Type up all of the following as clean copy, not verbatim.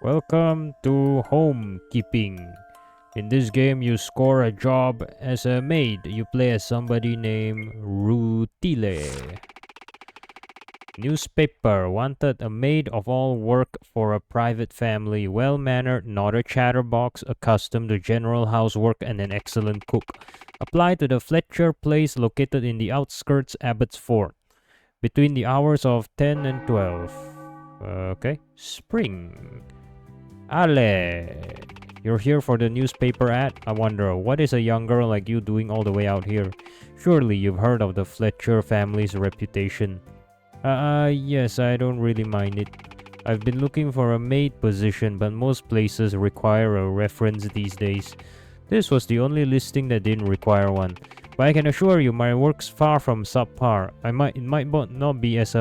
Welcome to Homekeeping. In this game, you score a job as a maid. You play as somebody named Rutille. Newspaper wanted a maid of all work for a private family, well-mannered, not a chatterbox, accustomed to general housework, and an excellent cook. Apply to the Fletcher place located in the outskirts Abbotsford between the hours of 10 and 12. Okay. Spring. Ale, you're here for the newspaper ad? I wonder, what is a young girl like you doing all the way out here? Surely you've heard of the Fletcher family's reputation. Yes, I don't really mind it. I've been looking for a maid position, but most places require a reference these days. This was the only listing that didn't require one. But I can assure you, my work's far from subpar. It might not be as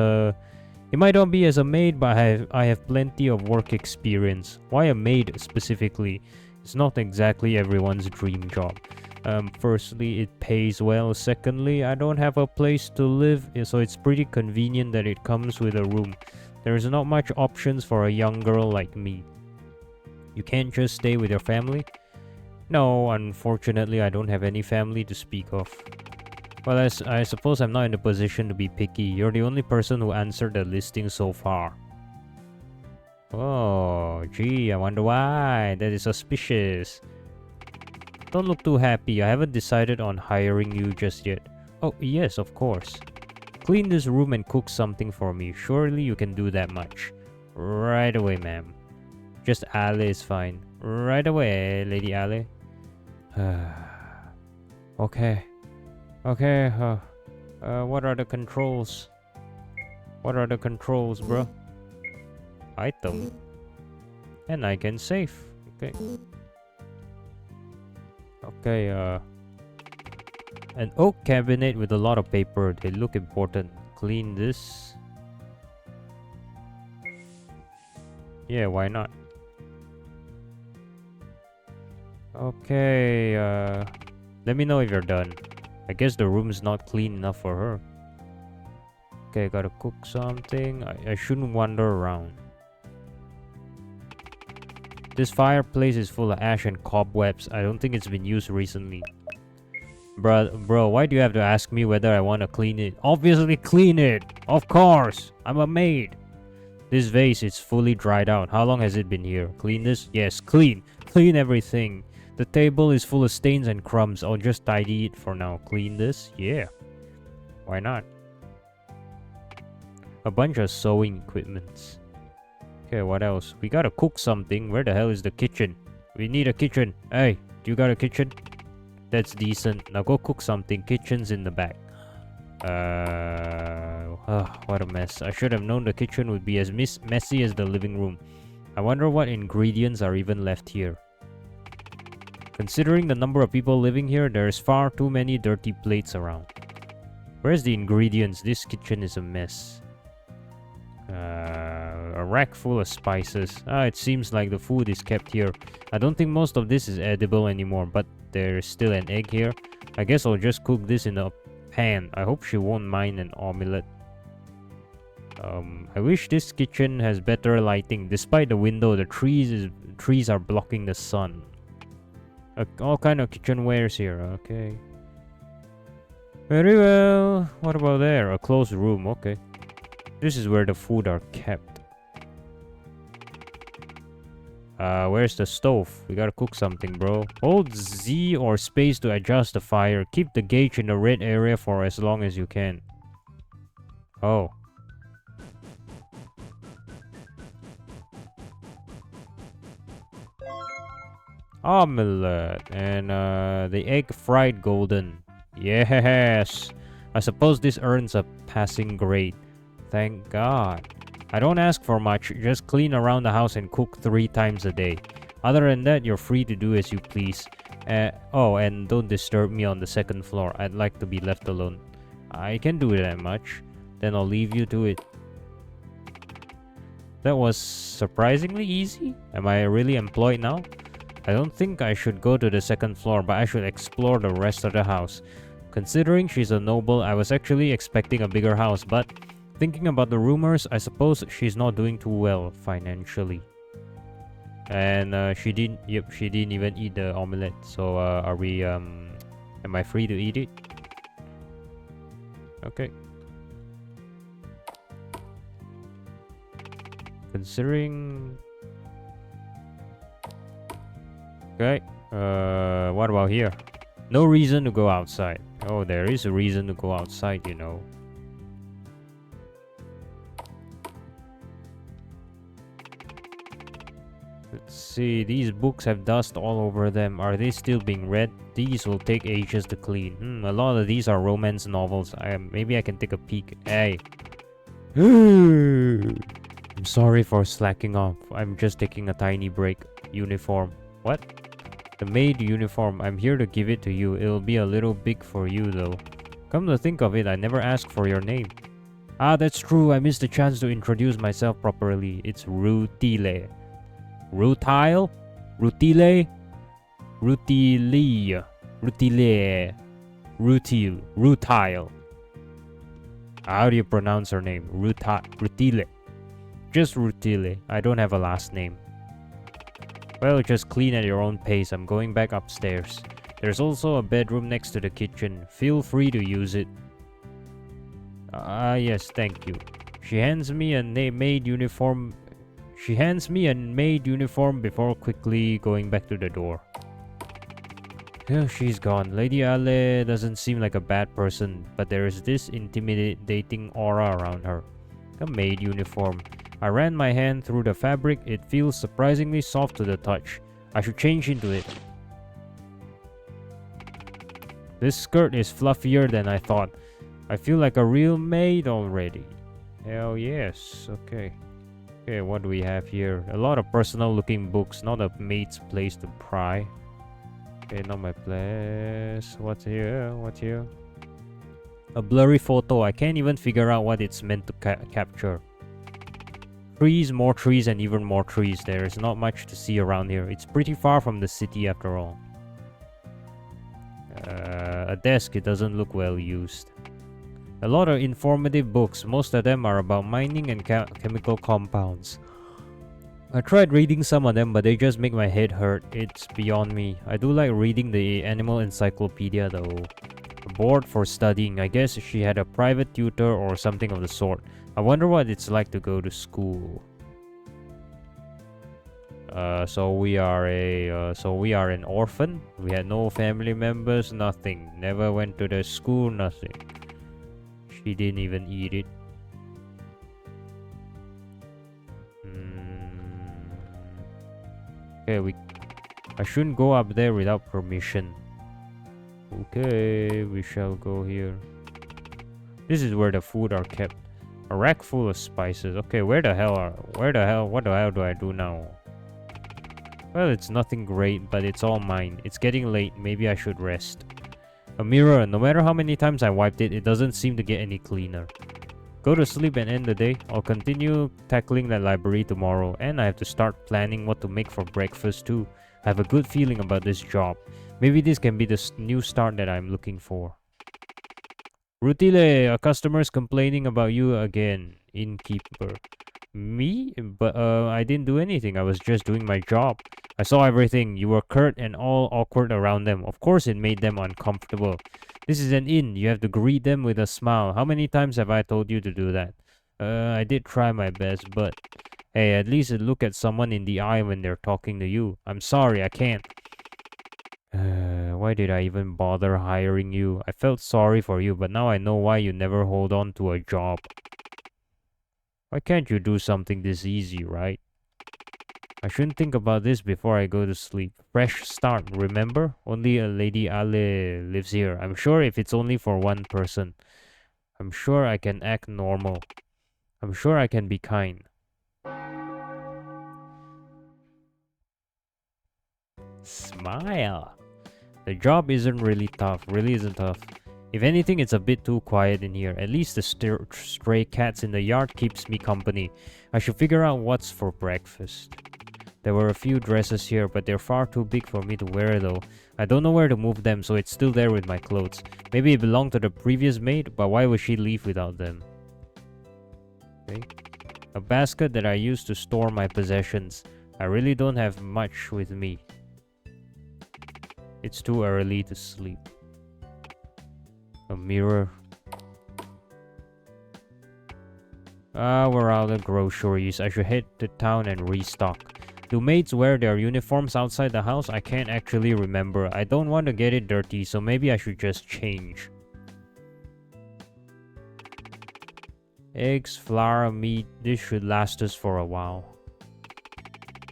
a maid, but I have plenty of work experience. Why a maid specifically? It's not exactly everyone's dream job. Firstly, it pays well. Secondly, I don't have a place to live, so it's pretty convenient that it comes with a room. There's not much options for a young girl like me. You can't just stay with your family? No, unfortunately, I don't have any family to speak of. Well, I suppose I'm not in a position to be picky. You're the only person who answered the listing so far. Oh, gee, I wonder why. That is suspicious. Don't look too happy. I haven't decided on hiring you just yet. Oh, yes, of course. Clean this room and cook something for me. Surely you can do that much. Right away, ma'am. Just Ale is fine. Right away, Lady Ale. Okay. Okay, what are the controls? What are the controls, bro? Item. And I can save. Okay. Okay, an oak cabinet with a lot of paper. They look important. Clean this. Yeah, why not? Okay, let me know if you're done. I guess the room's not clean enough for her. Okay, gotta cook something. I shouldn't wander around. This fireplace is full of ash and cobwebs. I don't think it's been used recently. Bro, why do you have to ask me whether I want to clean it? Obviously clean it! Of course! I'm a maid! This vase is fully dried out. How long has it been here? Clean this? Yes, clean! Clean everything! The table is full of stains and crumbs. I'll just tidy it for now. Clean this? Yeah. Why not? A bunch of sewing equipments. Okay, what else? We gotta cook something. Where the hell is the kitchen? We need a kitchen. Hey, do you got a kitchen? That's decent. Now go cook something. Kitchen's in the back. What a mess. I should have known the kitchen would be as messy as the living room. I wonder what ingredients are even left here. Considering the number of people living here, there's far too many dirty plates around. Where's the ingredients? This kitchen is a mess. A rack full of spices. It seems like the food is kept here. I don't think most of this is edible anymore, but there's still an egg here. I guess I'll just cook this in a pan. I hope she won't mind an omelette. I wish this kitchen has better lighting. Despite the window, the trees are blocking the sun. All kind of kitchenwares here. Okay. Very well. What about there? A closed room. Okay. This is where the food are kept. Where's the stove? We gotta cook something, bro. Hold Z or space to adjust the fire. Keep the gauge in the red area for as long as you can. Oh. Omelette. And the egg fried golden. Yes. I suppose this earns a passing grade. Thank God. I don't ask for much, just clean around the house and cook 3 times a day. Other than that, you're free to do as you please. Oh, and don't disturb me on the 2nd floor. I'd like to be left alone. I can do that much. Then I'll leave you to it. That was surprisingly easy. Am I really employed now? I don't think I should go to the 2nd floor, but I should explore the rest of the house. Considering she's a noble, I was actually expecting a bigger house, but thinking about the rumors, I suppose she's not doing too well financially. And she didn't. Yep, she didn't even eat the omelette. So are we? Am I free to eat it? Okay. Considering. Okay. What about here? No reason to go outside. Oh, there is a reason to go outside, you know. Let's see. These books have dust all over them. Are they still being read? These will take ages to clean. A lot of these are romance novels. Maybe I can take a peek. Hey. I'm sorry for slacking off. I'm just taking a tiny break. Uniform. What? The maid uniform. I'm here to give it to you. It'll be a little big for you though. Come to think of it, I never asked for your name. Ah, that's true. I missed the chance to introduce myself properly. It's Rutille. Rutile? Rutille? Rutille. Rutille. Rutile. Rutile. How do you pronounce her name? Rutille. Just Rutille. I don't have a last name. Well, just clean at your own pace. I'm going back upstairs. There's also a bedroom next to the kitchen. Feel free to use it. Yes, thank you. She hands me a maid uniform. She hands me a maid uniform before quickly going back to the door. Oh, she's gone. Lady Alle doesn't seem like a bad person, but there is this intimidating aura around her. A maid uniform. I ran my hand through the fabric. It feels surprisingly soft to the touch. I should change into it. This skirt is fluffier than I thought. I feel like a real maid already. Hell yes. Okay. Okay, what do we have here? A lot of personal looking books. Not a maid's place to pry. Okay, not my place. What's here? What's here? A blurry photo. I can't even figure out what it's meant to capture. Trees, more trees, and even more trees. There is not much to see around here. It's pretty far from the city after all. A desk. It doesn't look well used. A lot of informative books. Most of them are about mining and chemical compounds. I tried reading some of them, but they just make my head hurt. It's beyond me. I do like reading the animal encyclopedia though. Bored for studying. I guess she had a private tutor or something of the sort. I wonder what it's like to go to school. So we are an orphan. We had no family members, nothing. Never went to the school, nothing. She didn't even eat it. Okay, I shouldn't go up there without permission. Okay, we shall go here. This is where the food are kept. A rack full of spices. Okay, what the hell do I do now? Well, it's nothing great, but it's all mine. It's getting late. Maybe I should rest. A mirror. No matter how many times I wiped it, it doesn't seem to get any cleaner. Go to sleep and end the day. I'll continue tackling the library tomorrow, and I have to start planning what to make for breakfast too. I have a good feeling about this job. Maybe this can be the new start that I'm looking for. Rutille, a customer's complaining about you again. Innkeeper. Me? But I didn't do anything. I was just doing my job. I saw everything. You were curt and all awkward around them. Of course it made them uncomfortable. This is an inn. You have to greet them with a smile. How many times have I told you to do that? I did try my best, but... Hey, at least look at someone in the eye when they're talking to you. I'm sorry, I can't. Why did I even bother hiring you? I felt sorry for you, but now I know why you never hold on to a job. Why can't you do something this easy, right? I shouldn't think about this before I go to sleep. Fresh start, remember? Only a Lady Alle lives here. I'm sure if it's only for one person. I'm sure I can act normal. I'm sure I can be kind. Smile. The job isn't really tough. Really isn't tough. If anything, it's a bit too quiet in here. At least the stray cats in the yard keeps me company. I should figure out what's for breakfast. There were a few dresses here, but they're far too big for me to wear though. I don't know where to move them, so it's still there with my clothes. Maybe it belonged to the previous maid, but why would she leave without them? Okay. A basket that I used to store my possessions. I really don't have much with me. It's too early to sleep. A mirror. We're out of groceries. I should head to town and restock. Do maids wear their uniforms outside the house? I can't actually remember. I don't want to get it dirty, so maybe I should just change. Eggs, flour, meat. This should last us for a while.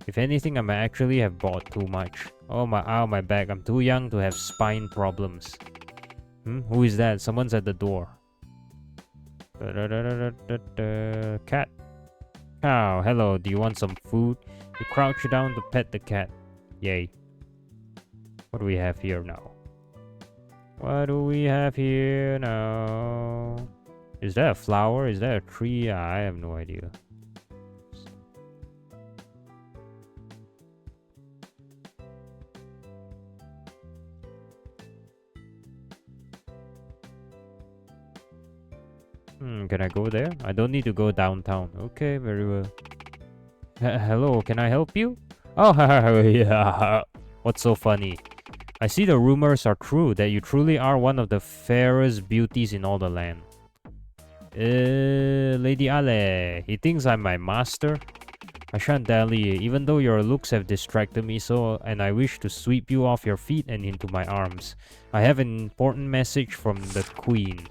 If anything, I might actually have bought too much. Oh my back. I'm too young to have spine problems. Who is that? Someone's at the door. Cat. Cow, hello. Do you want some food? You crouch down to pet the cat. Yay. What do we have here now? What do we have here now? Is that a flower? Is that a tree? I have no idea. Can I go there? I don't need to go downtown. Okay, very well. Hello, can I help you? Oh, yeah. What's so funny? I see the rumors are true that you truly are one of the fairest beauties in all the land. Lady Alle, he thinks I'm my master? I shan't dally, even though your looks have distracted me so, and I wish to sweep you off your feet and into my arms. I have an important message from the Queen.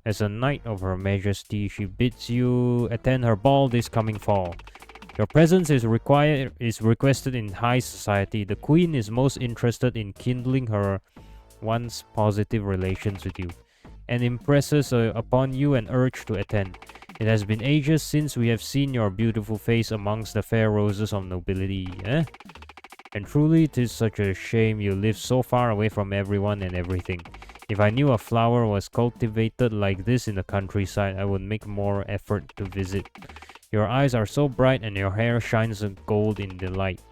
As a knight of Her Majesty, she bids you attend her ball this coming fall. Your presence is requested in high society. The Queen is most interested in kindling her once positive relations with you, and impresses upon you an urge to attend. It has been ages since we have seen your beautiful face amongst the fair roses of nobility, And truly it is such a shame you live so far away from everyone and everything. If I knew a flower was cultivated like this in the countryside, I would make more effort to visit. Your eyes are so bright and your hair shines gold in the light.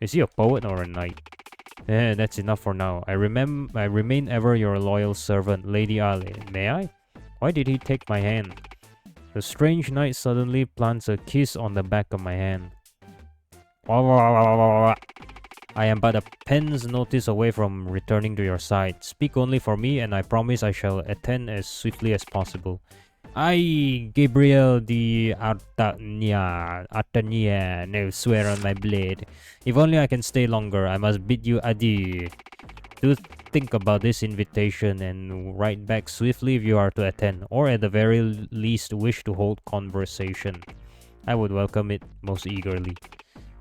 Is he a poet or a knight? That's enough for now. I remain ever your loyal servant, Lady Alle. May I? Why did he take my hand? The strange knight suddenly plants a kiss on the back of my hand. I am but a pen's notice away from returning to your side. Speak only for me, and I promise I shall attend as swiftly as possible. I, Gabriel de Artania, no, swear on my blade. If only I can stay longer, I must bid you adieu. Do think about this invitation and write back swiftly if you are to attend, or at the very least wish to hold conversation. I would welcome it most eagerly.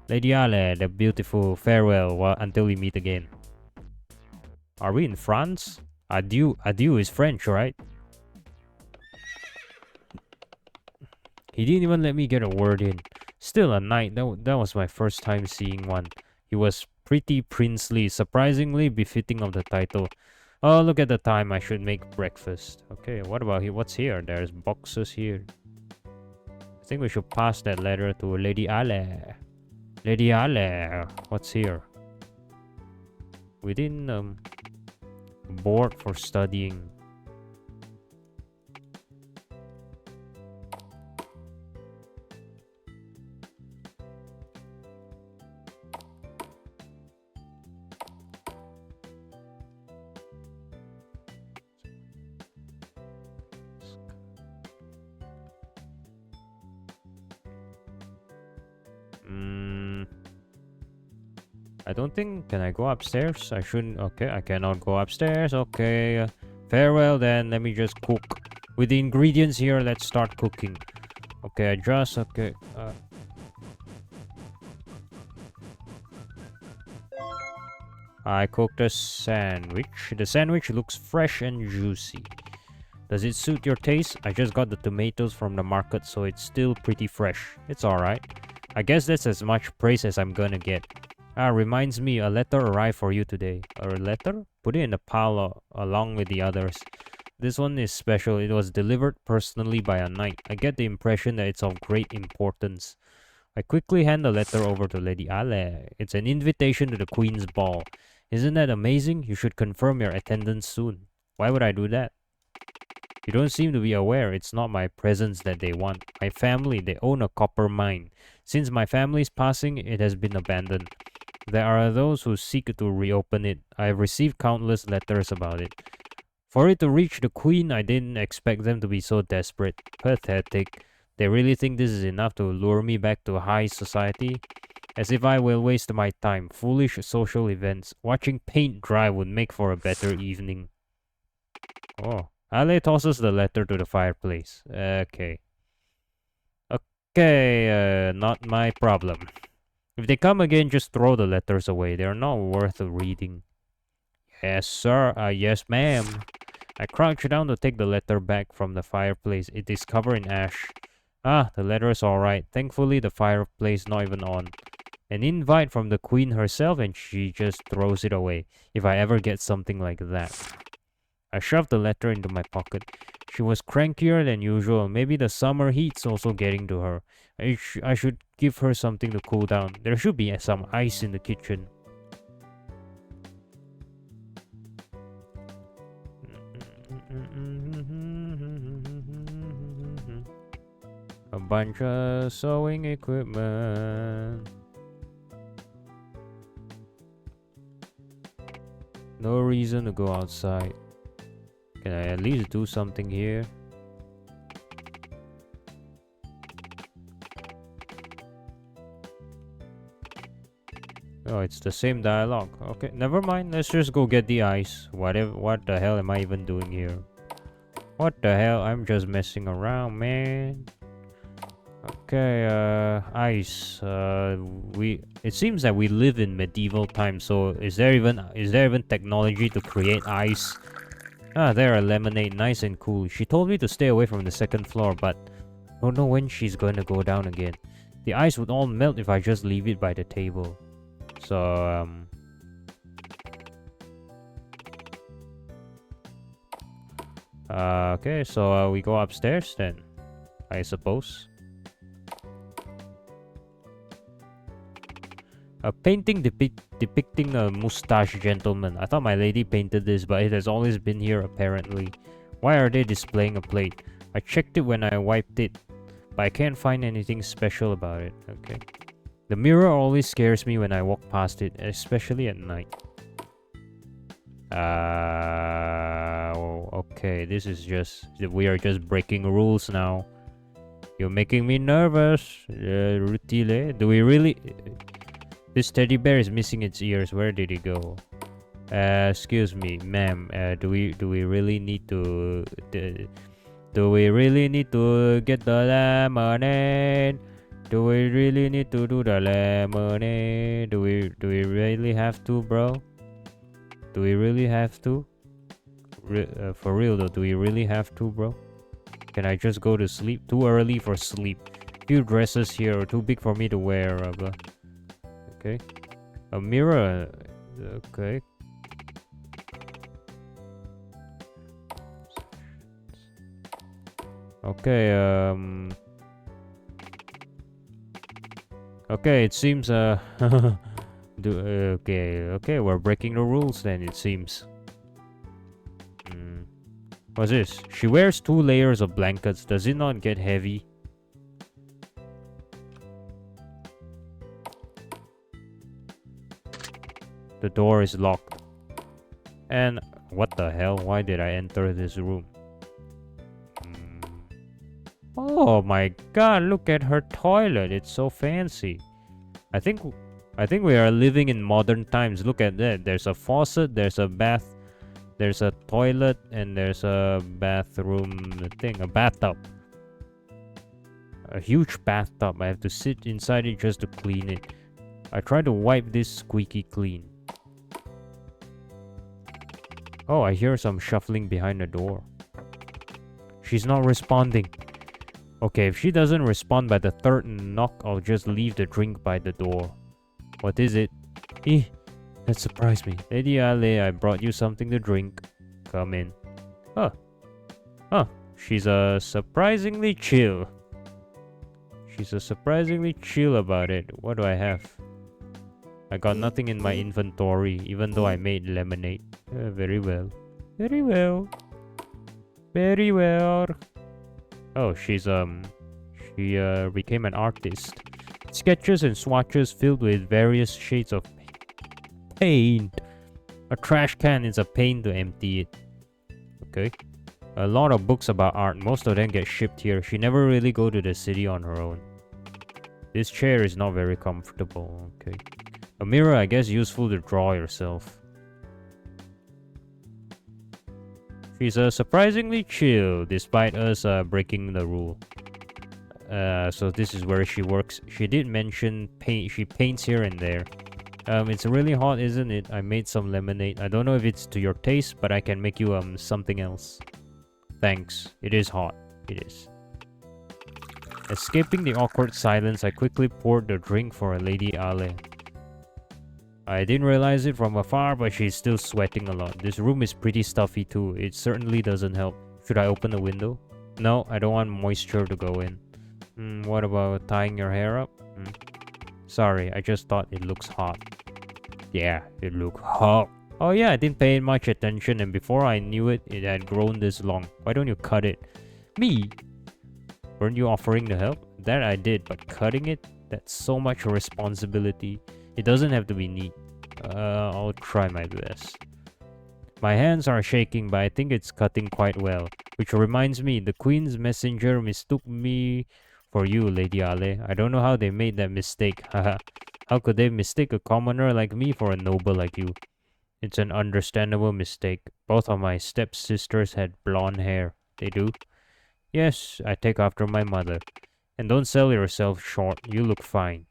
Lady Alle, the beautiful, farewell until we meet again. Are we in France? Adieu is French, right? He didn't even let me get a word in. Still a knight, that was my first time seeing one. He was pretty princely, surprisingly befitting of the title. Oh, look at the time, I should make breakfast. Okay, what about here? What's here? There's boxes here. I think we should pass that letter to Lady Alle. Lady Alle, what's here? Within board for studying. I don't think... Can I go upstairs? I shouldn't... Okay, I cannot go upstairs. Okay. Farewell then. Let me just cook. With the ingredients here, let's start cooking. Okay, adjust. Okay. I cooked a sandwich. The sandwich looks fresh and juicy. Does it suit your taste? I just got the tomatoes from the market, so it's still pretty fresh. It's alright. I guess that's as much praise as I'm gonna get. Reminds me, a letter arrived for you today. A letter? Put it in the pile along with the others. This one is special. It was delivered personally by a knight. I get the impression that it's of great importance. I quickly hand the letter over to Lady Alle. It's an invitation to the Queen's ball. Isn't that amazing? You should confirm your attendance soon. Why would I do that? You don't seem to be aware. It's not my presence that they want. My family, they own a copper mine. Since my family's passing, it has been abandoned. There are those who seek to reopen it. I have received countless letters about it. For it to reach the Queen, I didn't expect them to be so desperate. Pathetic. They really think this is enough to lure me back to high society? As if I will waste my time. Foolish social events. Watching paint dry would make for a better evening. Oh. Ale tosses the letter to the fireplace. Okay. Okay, not my problem. If they come again, just throw the letters away. They're not worth reading. Yes, sir. Yes, ma'am. I crouch down to take the letter back from the fireplace. It is covered in ash. Ah, the letter is alright. Thankfully, the fireplace not even on. An invite from the Queen herself, and she just throws it away. If I ever get something like that. I shoved the letter into my pocket. She was crankier than usual. Maybe the summer heat's also getting to her. I should give her something to cool down. There should be some ice in the kitchen. A bunch of sewing equipment. No reason to go outside. Can I at least do something here? Oh, it's the same dialogue. Okay, never mind. Let's just go get the ice. What the hell am I even doing here? What the hell? I'm just messing around, man. Okay, ice. It seems that we live in medieval times, so is there even technology to create ice? Ah, there, a lemonade, nice and cool. She told me to stay away from the second floor, but I don't know when she's going to go down again. The ice would all melt if I just leave it by the table. So, okay, so we go upstairs then, I suppose. A painting depicting a mustached gentleman. I thought my lady painted this, but it has always been here apparently. Why are they displaying a plate? I checked it when I wiped it, but I can't find anything special about it. Okay. The mirror always scares me when I walk past it, especially at night. Okay, this is just... we are just breaking rules now. You're making me nervous, Rutille. Do we really... This teddy bear is missing its ears. Where did it go? Excuse me, ma'am. Do we really need to... Do we really need to get the lemonade? Do we really need to do the lemonade? Do we really have to, bro? Do we really have to? For real though, do we really have to, bro? Can I just go to sleep? Too early for sleep. Few dresses here are too big for me to wear. Okay. A mirror. Okay. Okay, okay, it seems, okay, we're breaking the rules then, it seems. What's this? She wears 2 layers of blankets. Does it not get heavy? The door is locked. And what the hell? Why did I enter this room? Oh my god, look at her toilet. It's so fancy. I think we are living in modern times. Look at that. There's a faucet, there's a bath, there's a toilet, and there's a bathroom thing, a bathtub. A huge bathtub. I have to sit inside it just to clean it. I try to wipe this squeaky clean. Oh, I hear some shuffling behind the door. She's not responding. Okay, if she doesn't respond by the 3rd knock, I'll just leave the drink by the door. What is it? That surprised me. Lady Alle, I brought you something to drink. Come in. She's surprisingly chill. She's surprisingly chill about it. What do I have? I got nothing in my inventory, even though I made lemonade. Very well. Very well. Very well. Oh, she became an artist. Sketches and swatches filled with various shades of paint. A trash can is a pain to empty it. Okay. A lot of books about art. Most of them get shipped here. She never really go to the city on her own. This chair is not very comfortable. Okay. A mirror, I guess, useful to draw yourself. She's surprisingly chill, despite us breaking the rule. So this is where she works. She did mention paint. She paints here and there. It's really hot, isn't it? I made some lemonade. I don't know if it's to your taste, but I can make you something else. Thanks. It is hot. It is. Escaping the awkward silence, I quickly poured the drink for a Lady Alle. I didn't realize it from afar, but she's still sweating a lot. This room is pretty stuffy too. It certainly doesn't help. Should I open the window? No, I don't want moisture to go in. What about tying your hair up? Sorry, I just thought it looks hot. Yeah, it looks hot. Oh yeah, I didn't pay much attention, and before I knew it, it had grown this long. Why don't you cut it? Me? Weren't you offering to help? That I did, but cutting it? That's so much responsibility. It doesn't have to be neat. I'll try my best. My hands are shaking, but I think it's cutting quite well. Which reminds me, the Queen's messenger mistook me for you, Lady Alle. I don't know how they made that mistake. Haha. How could they mistake a commoner like me for a noble like you? It's an understandable mistake. Both of my stepsisters had blonde hair. They do? Yes, I take after my mother. And don't sell yourself short. You look fine.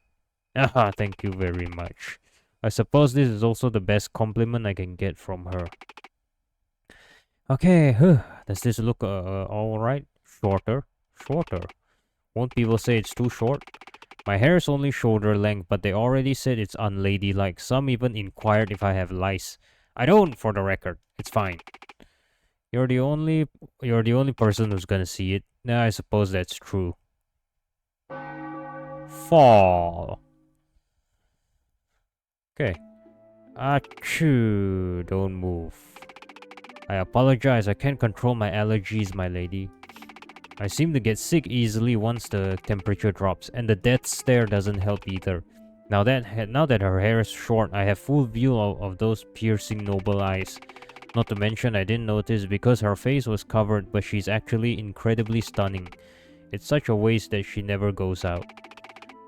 Aha, thank you very much. I suppose this is also the best compliment I can get from her. Okay, does this look alright? Shorter? Shorter? Won't people say it's too short? My hair is only shoulder length, but they already said it's unladylike. Some even inquired if I have lice. I don't, for the record. It's fine. You're the only person who's gonna see it. Nah, I suppose that's true. Fall. Okay. Achoo, don't move. I apologize, I can't control my allergies, my lady. I seem to get sick easily once the temperature drops, and the death stare doesn't help either. Now that her hair is short, I have full view of those piercing noble eyes. Not to mention, I didn't notice because her face was covered, but she's actually incredibly stunning. It's such a waste that she never goes out.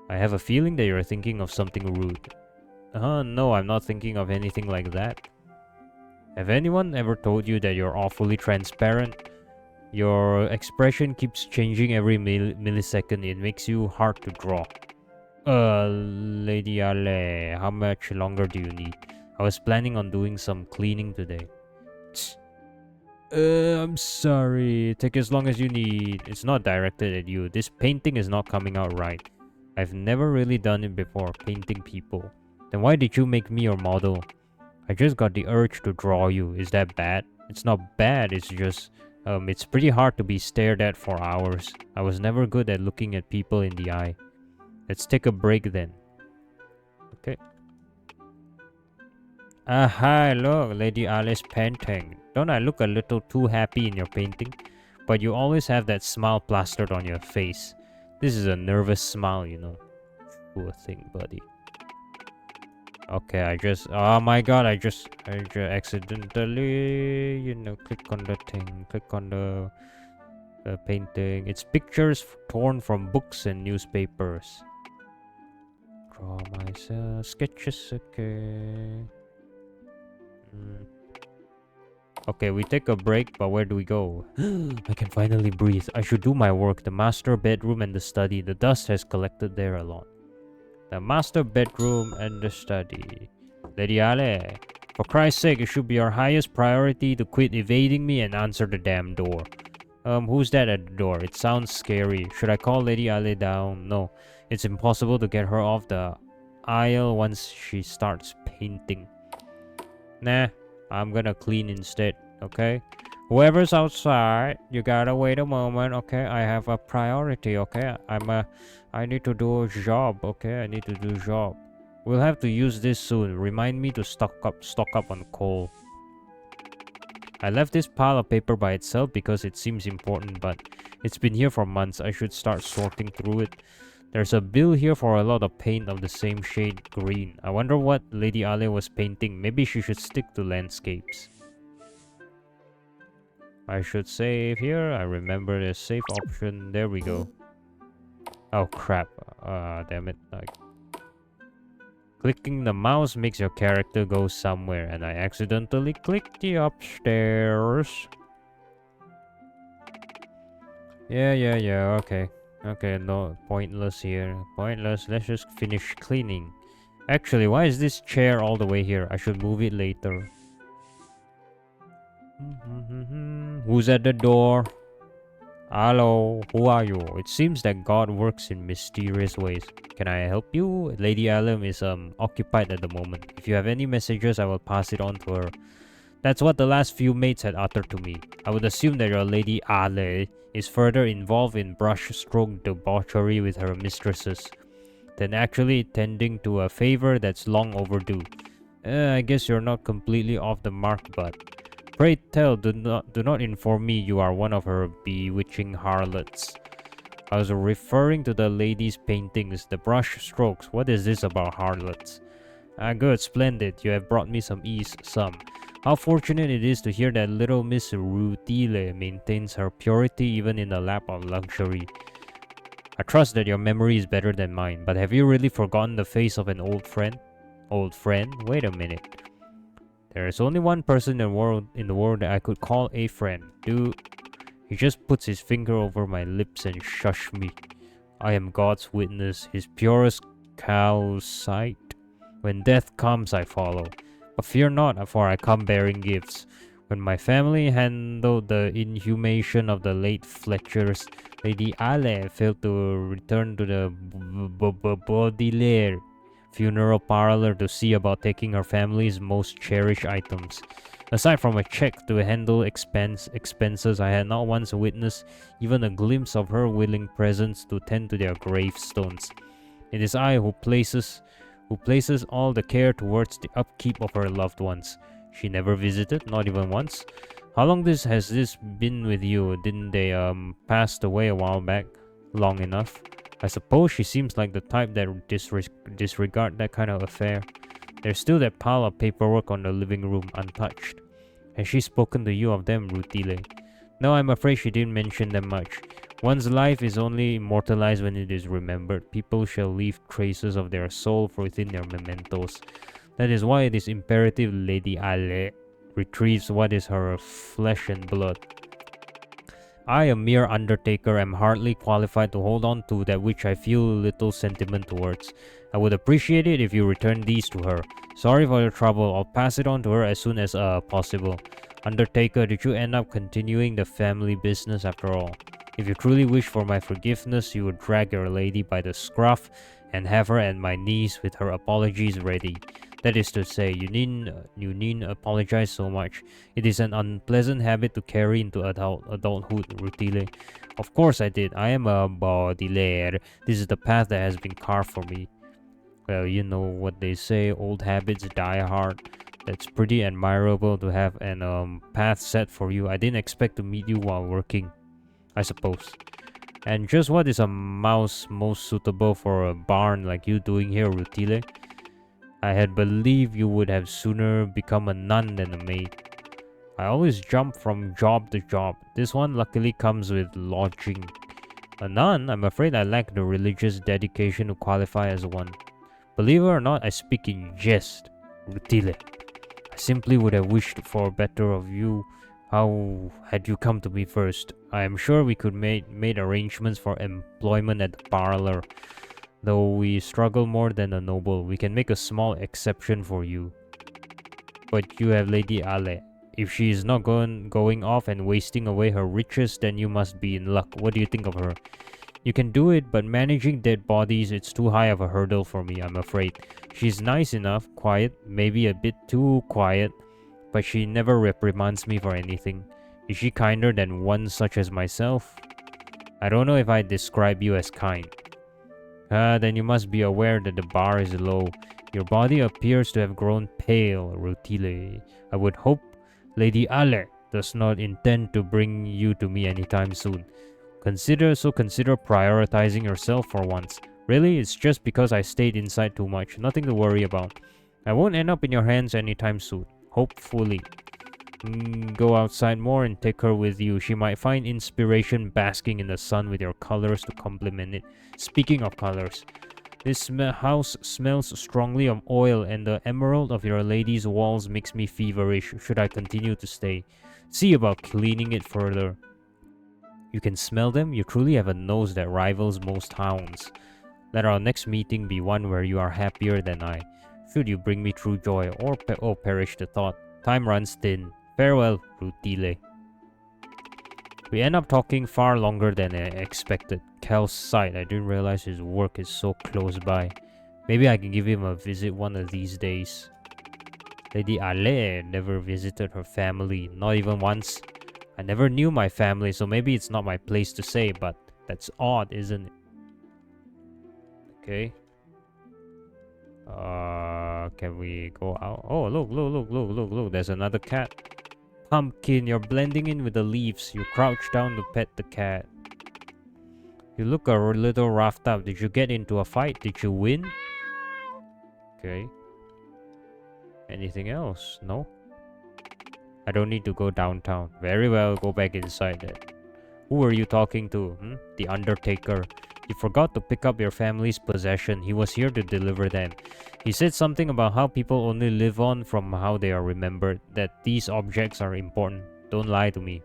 I have a feeling that you're thinking of something rude. No, I'm not thinking of anything like that. Have anyone ever told you that you're awfully transparent? Your expression keeps changing every millisecond. It makes you hard to draw. Lady Alle, how much longer do you need? I was planning on doing some cleaning today. I'm sorry. Take as long as you need. It's not directed at you. This painting is not coming out right. I've never really done it before, painting people. Then why did you make me your model? I just got the urge to draw you. Is that bad? It's not bad, it's just... it's pretty hard to be stared at for hours. I was never good at looking at people in the eye. Let's take a break then. Okay. Hi, look, Lady Alle's painting. Don't I look a little too happy in your painting? But you always have that smile plastered on your face. This is a nervous smile, you know. Poor thing, buddy. Okay, oh my god, I just accidentally, you know, click on the thing, click on the painting. It's pictures torn from books and newspapers. Draw myself, sketches, okay. Okay, we take a break, but where do we go? I can finally breathe. I should do my work. The master bedroom and the study. The dust has collected there a lot. The master bedroom and the study. Lady Alle, for Christ's sake, it should be our highest priority to quit evading me and answer the damn door. Who's that at the door? It sounds scary. Should I call Lady Alle down? No, it's impossible to get her off the aisle once she starts painting. Nah, I'm gonna clean instead, okay? Whoever's outside, you gotta wait a moment, okay? I have a priority, okay? I need to do a job, okay? I need to do a job. We'll have to use this soon. Remind me to stock up on coal. I left this pile of paper by itself because it seems important, but it's been here for months. I should start sorting through it. There's a bill here for a lot of paint of the same shade green. I wonder what Lady Alle was painting. Maybe she should stick to landscapes. I should save here. I remember the save option. There we go. Oh crap. Damn it. Clicking the mouse makes your character go somewhere, and I accidentally clicked the upstairs. Yeah, okay. Okay, no, pointless here. Pointless. Let's just finish cleaning. Actually, why is this chair all the way here? I should move it later. Who's at the door? Hello, who are you? It seems that God works in mysterious ways. Can I help you? Lady Alle is occupied at the moment. If you have any messages, I will pass it on to her. That's what the last few maids had uttered to me. I would assume that your Lady Alle is further involved in brushstroke debauchery with her mistresses than actually tending to a favor that's long overdue. I guess you're not completely off the mark, but pray tell, do not inform me you are one of her bewitching harlots. I was referring to the lady's paintings, the brush strokes. What is this about harlots? Good, splendid. You have brought me some ease, some. How fortunate it is to hear that little Miss Rutille maintains her purity even in the lap of luxury. I trust that your memory is better than mine, but have you really forgotten the face of an old friend? Old friend? Wait a minute. There is only one person in the world that I could call a friend. He just puts his finger over my lips and shush me. I am God's witness, his purest cow's sight. When death comes, I follow. But fear not, for I come bearing gifts. When my family handled the inhumation of the late Fletchers, Lady Alle failed to return to the Baudelaire funeral parlor to see about taking her family's most cherished items. Aside from a check to handle expenses, I had not once witnessed even a glimpse of her willing presence to tend to their gravestones. It is I who places all the care towards the upkeep of her loved ones. She never visited, not even once. How long has this been with you? Didn't they passed away a while back? Long enough. I suppose she seems like the type that disregard that kind of affair. There's still that pile of paperwork on the living room, untouched. Has she spoken to you of them, Rutille? No, I'm afraid she didn't mention them much. One's life is only immortalized when it is remembered. People shall leave traces of their soul within their mementos. That is why it is imperative Lady Alle retrieves what is her flesh and blood. I, a mere undertaker, am hardly qualified to hold on to that which I feel little sentiment towards. I would appreciate it if you return these to her. Sorry for the trouble, I'll pass it on to her as soon as possible. Undertaker, did you end up continuing the family business after all? If you truly wish for my forgiveness, you would drag your lady by the scruff and have her at my knees with her apologies ready. That is to say, you needn't apologize so much. It is an unpleasant habit to carry into adulthood, Rutille. Of course I did. I am a Baudelaire. This is the path that has been carved for me. Well, you know what they say, old habits die hard. That's pretty admirable to have an path set for you. I didn't expect to meet you while working, I suppose. And just what is a mouse most suitable for a barn like you doing here, Rutille? I had believed you would have sooner become a nun than a maid. I always jump from job to job. This one luckily comes with lodging. A nun? I'm afraid I lack the religious dedication to qualify as one. Believe it or not, I speak in jest, Rutille. I simply would have wished for better of you. How had you come to me first? I am sure we could made arrangements for employment at the parlor. Though we struggle more than the noble, we can make a small exception for you. But you have Lady Alle. If she is not going off and wasting away her riches, then you must be in luck. What do you think of her? You can do it, but managing dead bodies, it's too high of a hurdle for me, I'm afraid. She's nice enough, quiet, maybe a bit too quiet, but she never reprimands me for anything. Is she kinder than one such as myself? I don't know if I describe you as kind. Then you must be aware that the bar is low. Your body appears to have grown pale, Rutille. I would hope Lady Alle does not intend to bring you to me anytime soon. Consider prioritizing yourself for once. Really? It's just because I stayed inside too much. Nothing to worry about. I won't end up in your hands anytime soon. Hopefully. Go outside more and take her with you. She might find inspiration basking in the sun with your colors to complement it. Speaking of colors, this house smells strongly of oil, and the emerald of your lady's walls makes me feverish. Should I continue to stay? See about cleaning it further. You can smell them? You truly have a nose that rivals most hounds. Let our next meeting be one where you are happier than I. Should you bring me true joy, or perish the thought. Time runs thin. Farewell, Rutille. We end up talking far longer than I expected. Cal's side, I didn't realize his work is so close by. Maybe I can give him a visit one of these days. Lady Alle never visited her family, not even once. I never knew my family, so maybe it's not my place to say, but that's odd, isn't it? Okay. Can we go out? Oh, look, there's another cat. Pumpkin, you're blending in with the leaves. You crouch down to pet the cat. You look a little roughed up. Did you get into a fight? Did you win? Okay. Anything else? No? I don't need to go downtown. Very well, go back inside then. Who were you talking to? The Undertaker. You forgot to pick up your family's possession. He was here to deliver them. He said something about how people only live on from how they are remembered, that these objects are important. Don't lie to me.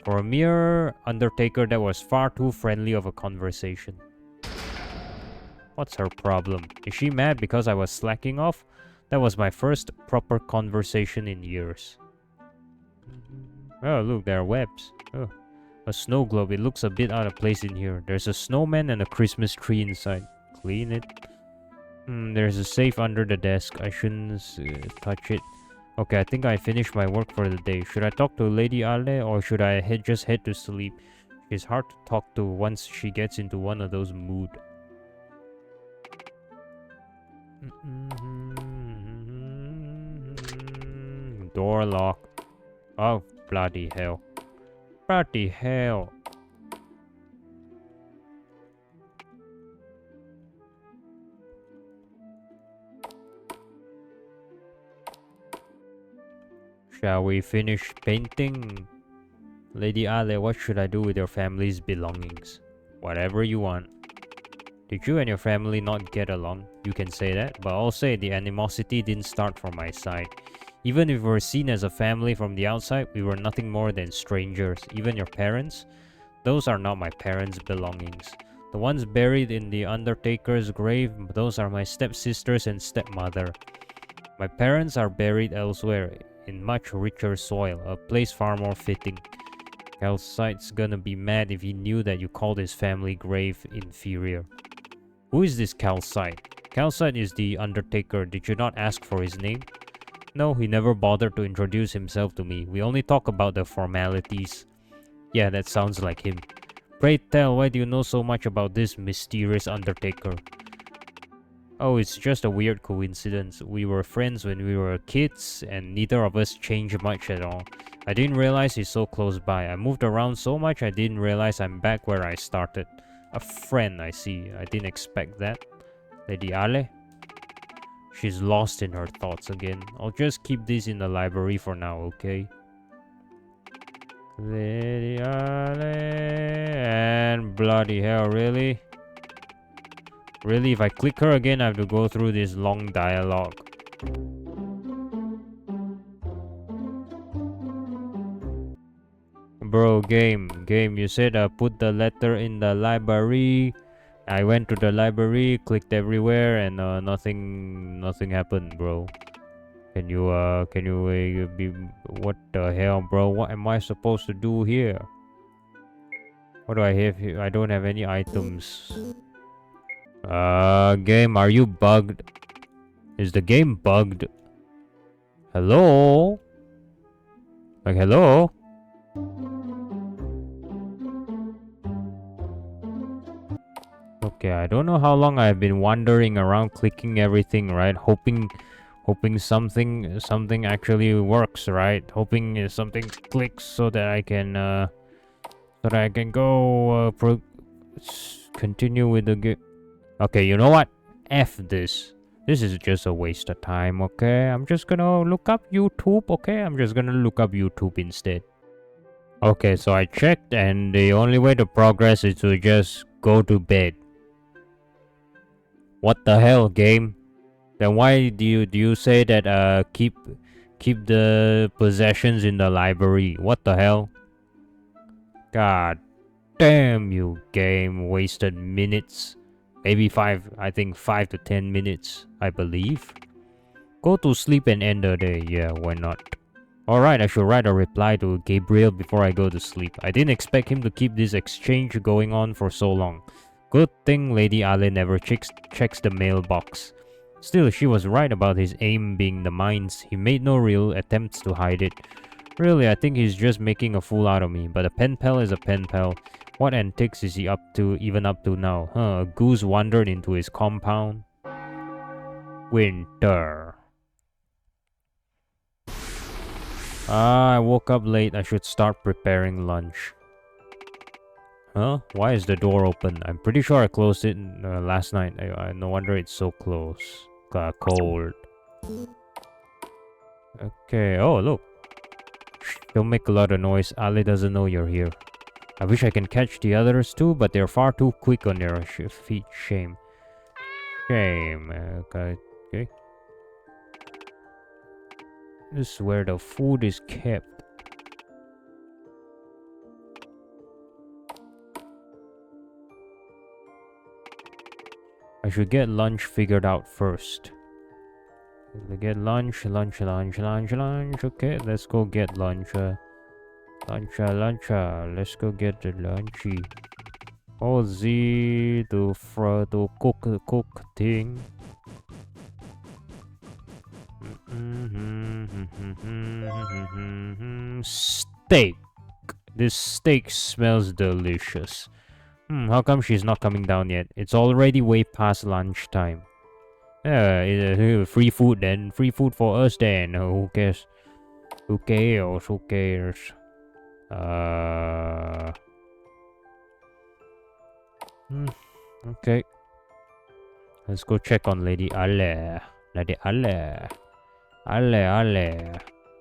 For a mere Undertaker, that was far too friendly of a conversation. What's her problem? Is she mad because I was slacking off? That was my first proper conversation in years. Oh, look, there are webs. Oh. A snow globe. It looks a bit out of place in here. There's a snowman and a Christmas tree inside. Clean it. There's a safe under the desk. I shouldn't touch it. Okay, I think I finished my work for the day. Should I talk to Lady Alle, or should I just head to sleep? She's hard to talk to once she gets into one of those moods. Door locked. Oh, bloody hell. Bloody hell. Shall we finish painting? Lady Ale, what should I do with your family's belongings? Whatever you want. Did you and your family not get along? You can say that, but I'll say the animosity didn't start from my side. Even if we were seen as a family from the outside, we were nothing more than strangers. Even your parents? Those are not my parents' belongings. The ones buried in the Undertaker's grave, those are my stepsisters and stepmother. My parents are buried elsewhere, in much richer soil, a place far more fitting. Calcite's gonna be mad if he knew that you called his family grave inferior. Who is this Calcite? Calcite is the Undertaker. Did you not ask for his name? No, he never bothered to introduce himself to me. We only talk about the formalities. Yeah, that sounds like him. Pray tell, why do you know so much about this mysterious Undertaker? Oh, it's just a weird coincidence. We were friends when we were kids, and neither of us changed much at all. I didn't realize he's so close by. I moved around so much I didn't realize I'm back where I started. A friend, I see. I didn't expect that. Lady Ale? She's lost in her thoughts again. I'll just keep this in the library for now, okay? Lady Ale... And bloody hell, really? Really, if I click her again, I have to go through this long dialogue. Bro, game, you said put the letter in the library. I went to the library, clicked everywhere, and nothing happened, bro. Can you be... What the hell, bro? What am I supposed to do here? What do I have here? I don't have any items. Game, are you bugged? Is the game bugged? Hello? Like, hello? Okay, I don't know how long I've been wandering around clicking everything, right? Hoping something actually works, right? Hoping something clicks so that I can go continue with the game. Okay, you know what? F this. This is just a waste of time, okay? I'm just gonna look up YouTube, okay? I'm just gonna look up YouTube instead. Okay, so I checked and the only way to progress is to just go to bed. What the hell, game? Then why do you say that keep the possessions in the library? What the hell? God damn you, game. Wasted minutes. Maybe I think 5 to 10 minutes, I believe. Go to sleep and end the day. Yeah, why not? Alright, I should write a reply to Gabriel before I go to sleep. I didn't expect him to keep this exchange going on for so long. Good thing Lady Alle never checks the mailbox. Still, she was right about his aim being the mines. He made no real attempts to hide it. Really, I think he's just making a fool out of me, but a pen pal is a pen pal. What antics is he even up to now? A goose wandered into his compound. Winter. I woke up late. I should start preparing lunch. Huh? Why is the door open? I'm pretty sure I closed it last night. No wonder it's so close. Got cold. Okay. Oh, look. Shh, don't make a lot of noise. Ali doesn't know you're here. I wish I can catch the others too, but they're far too quick on their feet. Shame. Shame. Okay. This is where the food is kept. I should get lunch figured out first. We get lunch. Okay, let's go get lunch. Let's go get the lunchy. Oh, Z to cook thing. Steak. This steak smells delicious. How come she's not coming down yet? It's already way past lunchtime. Free food then. Free food for us then. Who cares? Who cares? Who cares? Okay. Let's go check on Lady Alle. Lady Alle.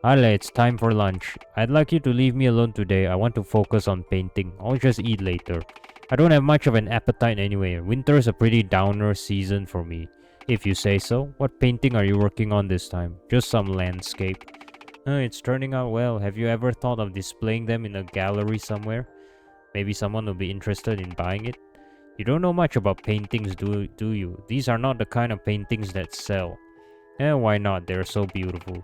Alle, it's time for lunch. I'd like you to leave me alone today. I want to focus on painting. I'll just eat later. I don't have much of an appetite anyway. Winter is a pretty downer season for me, if you say so. What painting are you working on this time? Just some landscape. It's turning out well. Have you ever thought of displaying them in a gallery somewhere? Maybe someone will be interested in buying it. You don't know much about paintings, do you? These are not the kind of paintings that sell. Why not? They're so beautiful.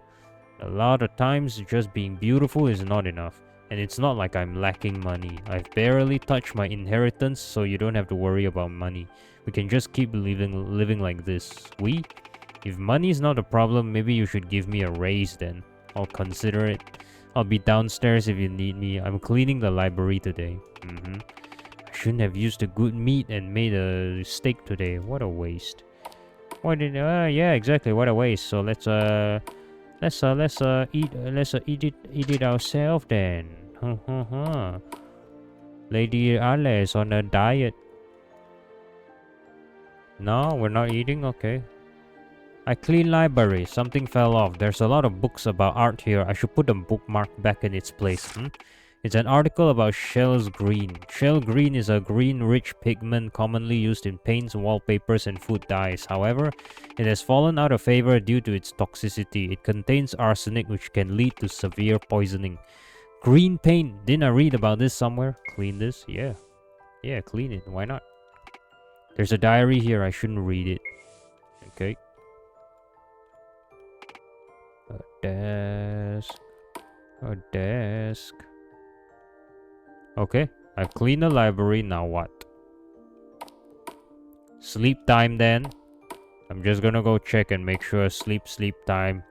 A lot of times, just being beautiful is not enough. And it's not like I'm lacking money. I've barely touched my inheritance, so you don't have to worry about money. We can just keep living like this. If money is not a problem, maybe you should give me a raise then. I'll consider it. I'll be downstairs if you need me. I'm cleaning the library today. I shouldn't have used the good meat and made a steak today. What a waste. Yeah, exactly. What a waste. So let's eat it ourselves then. Lady Alle is on a diet. No, we're not eating. Okay. I clean library. Something fell off. There's a lot of books about art here. I should put a bookmark back in its place. It's an article about Shell's green. Shell green is a green-rich pigment commonly used in paints, wallpapers, and food dyes. However, it has fallen out of favor due to its toxicity. It contains arsenic, which can lead to severe poisoning. Green paint. Didn't I read about this somewhere? Clean this? Yeah. Yeah, clean it. Why not? There's a diary here. I shouldn't read it. Okay. A desk. A desk. Okay, I've cleaned the library, now what? Sleep time then. I'm just gonna go check and make sure sleep time.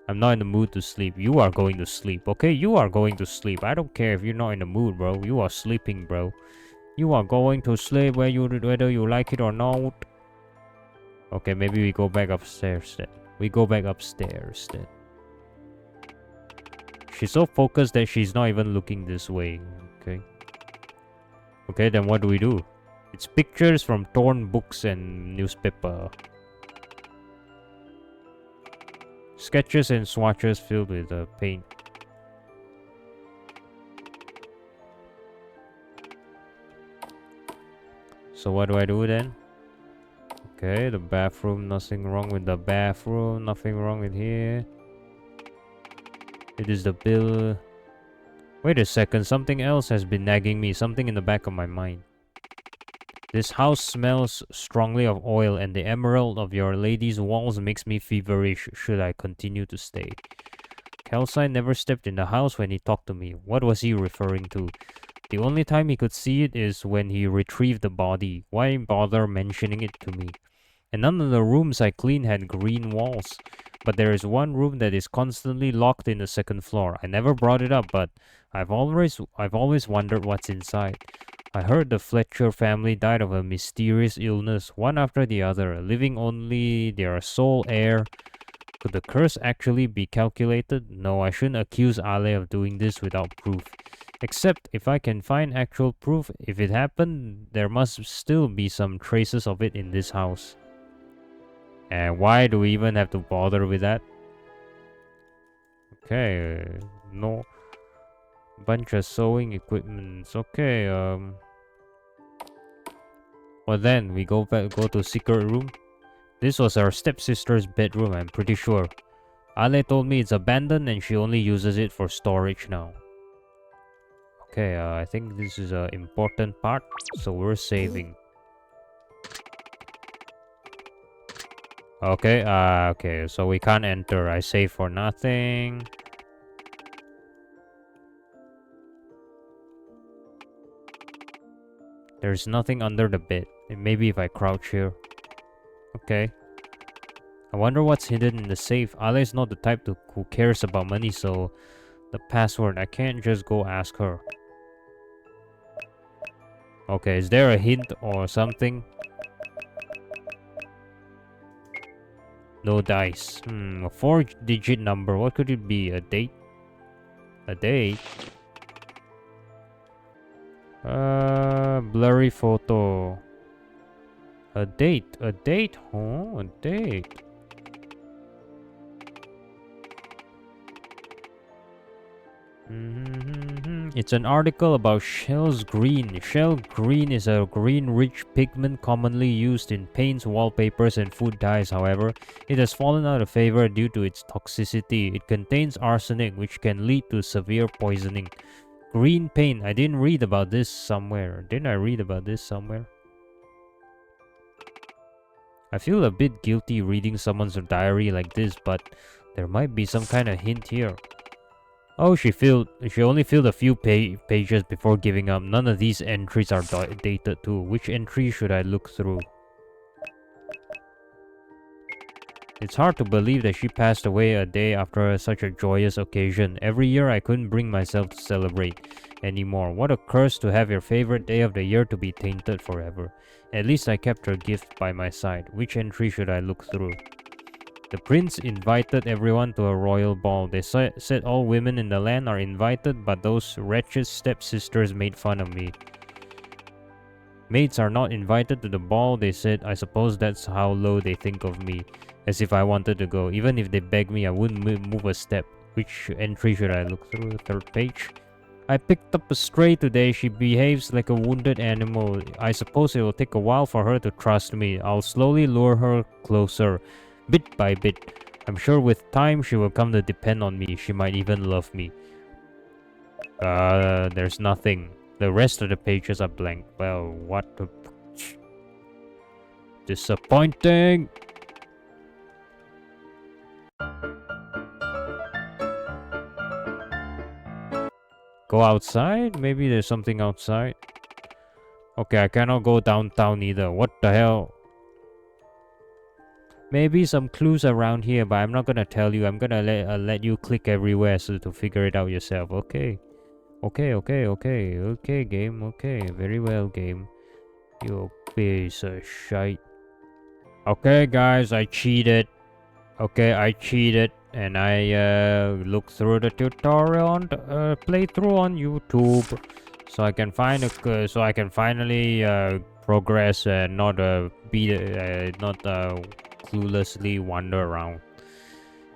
I'm not in the mood to sleep. You are going to sleep, okay? You are going to sleep. I don't care if you're not in the mood, bro. You are sleeping, bro. You are going to sleep whether you like it or not. Okay, maybe we go back upstairs then. She's so focused that she's not even looking this way. Okay. Okay, then what do we do? It's pictures from torn books and newspaper. Sketches and swatches filled with paint. So what do I do then? Okay, the bathroom, nothing wrong with the bathroom, nothing wrong with here. It is the bill. Wait a second, something else has been nagging me, something in the back of my mind. This house smells strongly of oil, and the emerald of your lady's walls makes me feverish should I continue to stay. Calcine never stepped in the house when he talked to me. What was he referring to? The only time he could see it is when he retrieved the body. Why bother mentioning it to me? And none of the rooms I cleaned had green walls. But there is one room that is constantly locked in the second floor. I never brought it up, but I've always wondered what's inside. I heard the Fletcher family died of a mysterious illness, one after the other, leaving only their sole heir. Could the curse actually be calculated? No, I shouldn't accuse Ale of doing this without proof. Except if I can find actual proof, if it happened, there must still be some traces of it in this house. And why do we even have to bother with that? Okay, no. Bunch of sewing equipments. Okay, well then, we go to secret room. This was our stepsister's bedroom, I'm pretty sure. Ale told me it's abandoned and she only uses it for storage now. Okay, I think this is an important part, so we're saving. Okay, okay, so we can't enter. I save for nothing. There's nothing under the bed. Maybe if I crouch here. Okay. I wonder what's hidden in the safe. Ale's not the type who cares about money, so the password, I can't just go ask her. Okay, is there a hint or something? No dice. A 4-digit number. What could it be? A date? A date? Blurry photo. A date. A date? Oh, a date. It's an article about Shell's green. Shell green is a green-rich pigment commonly used in paints, wallpapers, and food dyes. However, it has fallen out of favor due to its toxicity. It contains arsenic, which can lead to severe poisoning. Green paint. I didn't read about this somewhere. Didn't I read about this somewhere? I feel a bit guilty reading someone's diary like this, but there might be some kind of hint here. Oh, she only filled a few pages before giving up. None of these entries are dated too. Which entry should I look through? It's hard to believe that she passed away a day after such a joyous occasion. Every year I couldn't bring myself to celebrate anymore. What a curse to have your favorite day of the year to be tainted forever. At least I kept her gift by my side. Which entry should I look through? The prince invited everyone to a royal ball. They said all women in the land are invited, but those wretched stepsisters made fun of me. Maids are not invited to the ball, they said. I suppose that's how low they think of me. As if I wanted to go. Even if they begged me, I wouldn't move a step. Which entry should I look through? The third page. I picked up a stray today. She behaves like a wounded animal. I suppose it will take a while for her to trust me. I'll slowly lure her closer. Bit by bit. I'm sure with time she will come to depend on me. She might even love me. There's nothing. The rest of the pages are blank. Well, what a... disappointing! Go outside? Maybe there's something outside. Okay, I cannot go downtown either. What the hell? Maybe some clues around here, but I'm not gonna tell you. I'm gonna let you click everywhere so to figure it out yourself. Okay. Okay, game. Okay, very well, game. You piece of shite. Okay, guys, I cheated. Okay, I cheated, and I looked through the tutorial on playthrough on YouTube, so I can find so I can finally progress and not cluelessly wander around.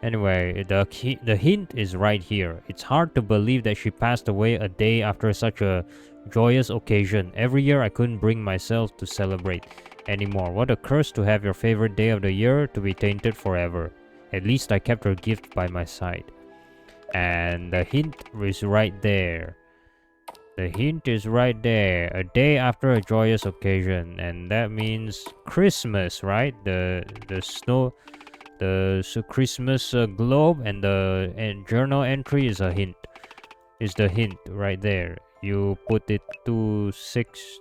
Anyway, the hint is right here. It's hard to believe that she passed away a day after such a joyous occasion. Every year I couldn't bring myself to celebrate anymore. What a curse to have your favorite day of the year to be tainted forever. At least I kept her gift by my side. And the hint is right there. The hint is right there. A day after a joyous occasion. And that means Christmas, right? The snow... The Christmas globe and the journal entry is a hint. Is the hint right there. You put it to 6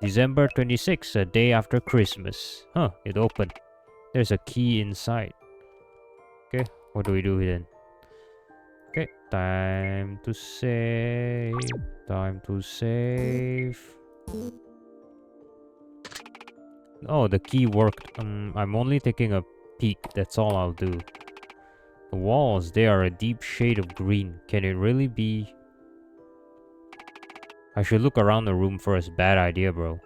December 26, a day after Christmas. Huh, it opened. There's a key inside. Okay, what do we do then? Okay, time to save. Time to save. Oh, the key worked. I'm only taking a peek. That's all I'll do. The walls, they are a deep shade of green. Can it really be? I should look around the room first. Bad idea, bro.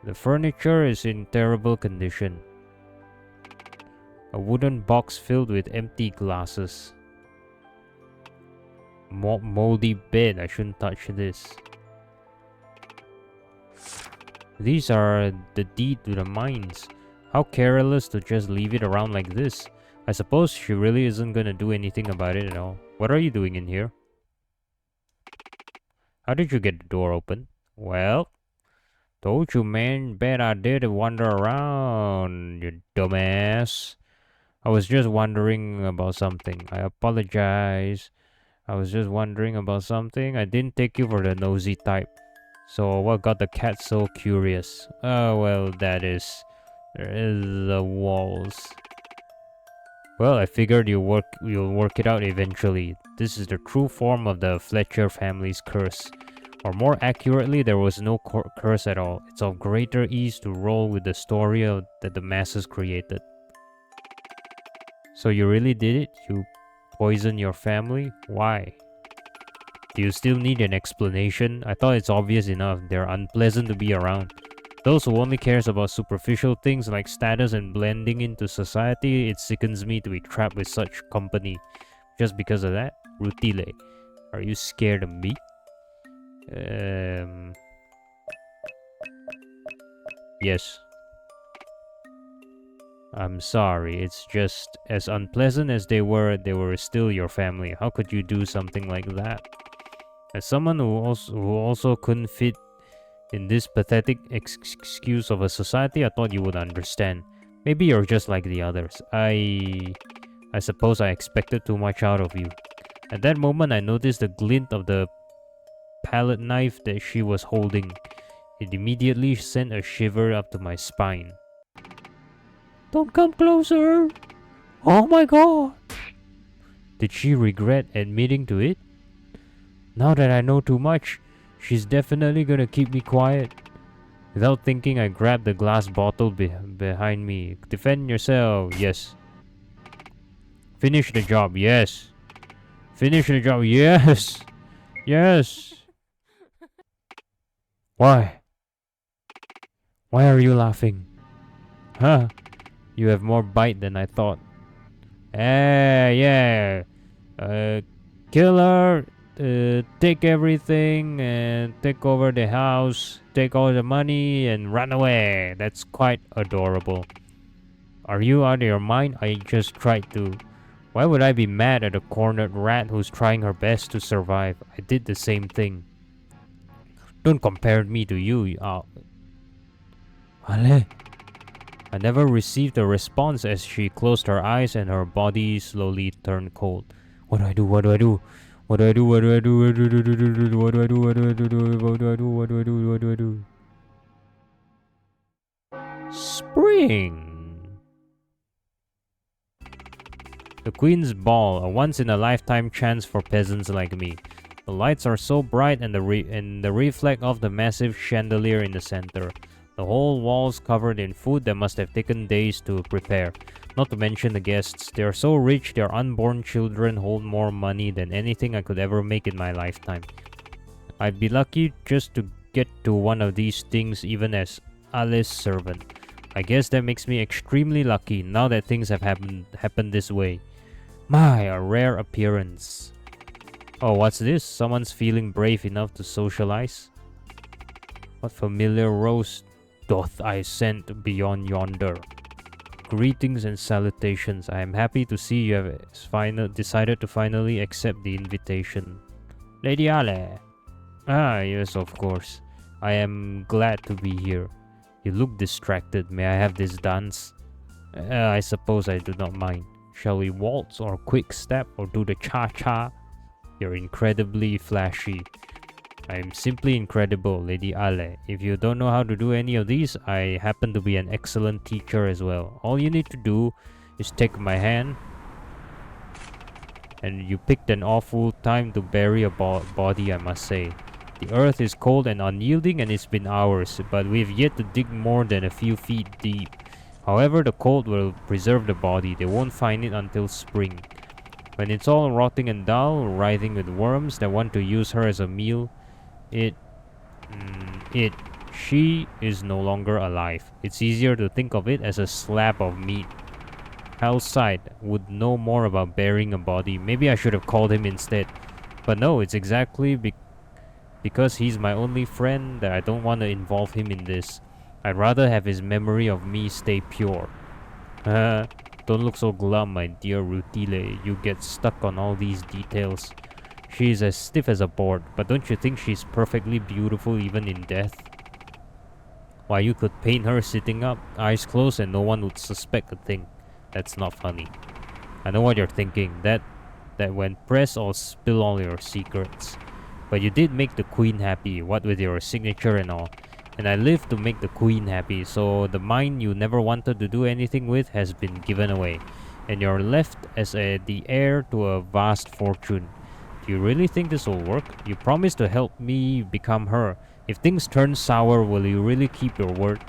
The furniture is in terrible condition. A wooden box filled with empty glasses. Moldy bed. I shouldn't touch this. These are the deed to the mines. How careless to just leave it around like this. I suppose she really isn't gonna do anything about it at all. What are you doing in here? How did you get the door open? Well, told you, man. Bad idea to wander around, you dumbass. I was just wondering about something. I apologize. I was just wondering about something. I didn't take you for the nosy type. So what got the cat so curious? Oh, well, there is the walls. Well, I figured you'll work it out eventually. This is the true form of the Fletcher family's curse. Or more accurately, there was no curse at all. It's of greater ease to roll with the story that the masses created. So you really did it? You poisoned your family? Why? Do you still need an explanation? I thought it's obvious enough. They're unpleasant to be around. Those who only cares about superficial things like status and blending into society, it sickens me to be trapped with such company. Just because of that? Rutille, are you scared of me? Yes. I'm sorry, it's just as unpleasant as they were still your family. How could you do something like that? As someone who also couldn't fit in this pathetic excuse of a society, I thought you would understand. Maybe you're just like the others. I suppose I expected too much out of you. At that moment, I noticed the glint of the palette knife that she was holding. It immediately sent a shiver up to my spine. Don't come closer! Oh my god! Did she regret admitting to it? Now that I know too much, she's definitely gonna keep me quiet. Without thinking, I grabbed the glass bottle behind me. Defend yourself, yes. Finish the job, yes. Finish the job, yes. Yes. Why? Why are you laughing? Huh? You have more bite than I thought. Yeah. Kill her. Take everything and take over the house, take all the money and run away. That's quite adorable. Are you out of your mind? I just tried to. Why would I be mad at a cornered rat who's trying her best to survive? I did the same thing. Don't compare me to you. Ale. I never received a response as she closed her eyes and her body slowly turned cold. What do I do? What do I do? What do I do? What do I do? What do I do? What do I do? What do I do? What do I do? What do I do? What do I do? Spring. The Queen's Ball, a once-in-a-lifetime chance for peasants like me. The lights are so bright and the reflect of the massive chandelier in the center. The whole wall's covered in food that must have taken days to prepare. Not to mention the guests. They are so rich, their unborn children hold more money than anything I could ever make in my lifetime. I'd be lucky just to get to one of these things even as Alle's servant. I guess that makes me extremely lucky now that things have happened this way. My, a rare appearance. Oh, what's this? Someone's feeling brave enough to socialize? What familiar rose doth I scent beyond yonder? Greetings and salutations. I am happy to see you have decided to finally accept the invitation. Lady Alle. Ah, yes, of course. I am glad to be here. You look distracted. May I have this dance? I suppose I do not mind. Shall we waltz or quick step or do the cha-cha? You're incredibly flashy. I am simply incredible, Lady Alle. If you don't know how to do any of these, I happen to be an excellent teacher as well. All you need to do is take my hand, and you picked an awful time to bury a body, I must say. The earth is cold and unyielding, and it's been hours, but we've yet to dig more than a few feet deep. However, the cold will preserve the body. They won't find it until spring. When it's all rotting and dull, writhing with worms that want to use her as a meal, she is no longer alive. It's easier to think of it as a slab of meat. Hellside would know more about burying a body. Maybe I should have called him instead. But no, it's exactly because he's my only friend that I don't want to involve him in this. I'd rather have his memory of me stay pure. Don't look so glum, my dear Rutille. You get stuck on all these details. She's as stiff as a board, but don't you think she's perfectly beautiful even in death? Why, you could paint her sitting up, eyes closed, and no one would suspect a thing. That's not funny. I know what you're thinking, that when pressed I'll spill all your secrets. But you did make the queen happy, what with your signature and all. And I live to make the queen happy, so the mine you never wanted to do anything with has been given away. And you're left as the heir to a vast fortune. Do you really think this will work? You promised to help me become her. If things turn sour, will you really keep your word?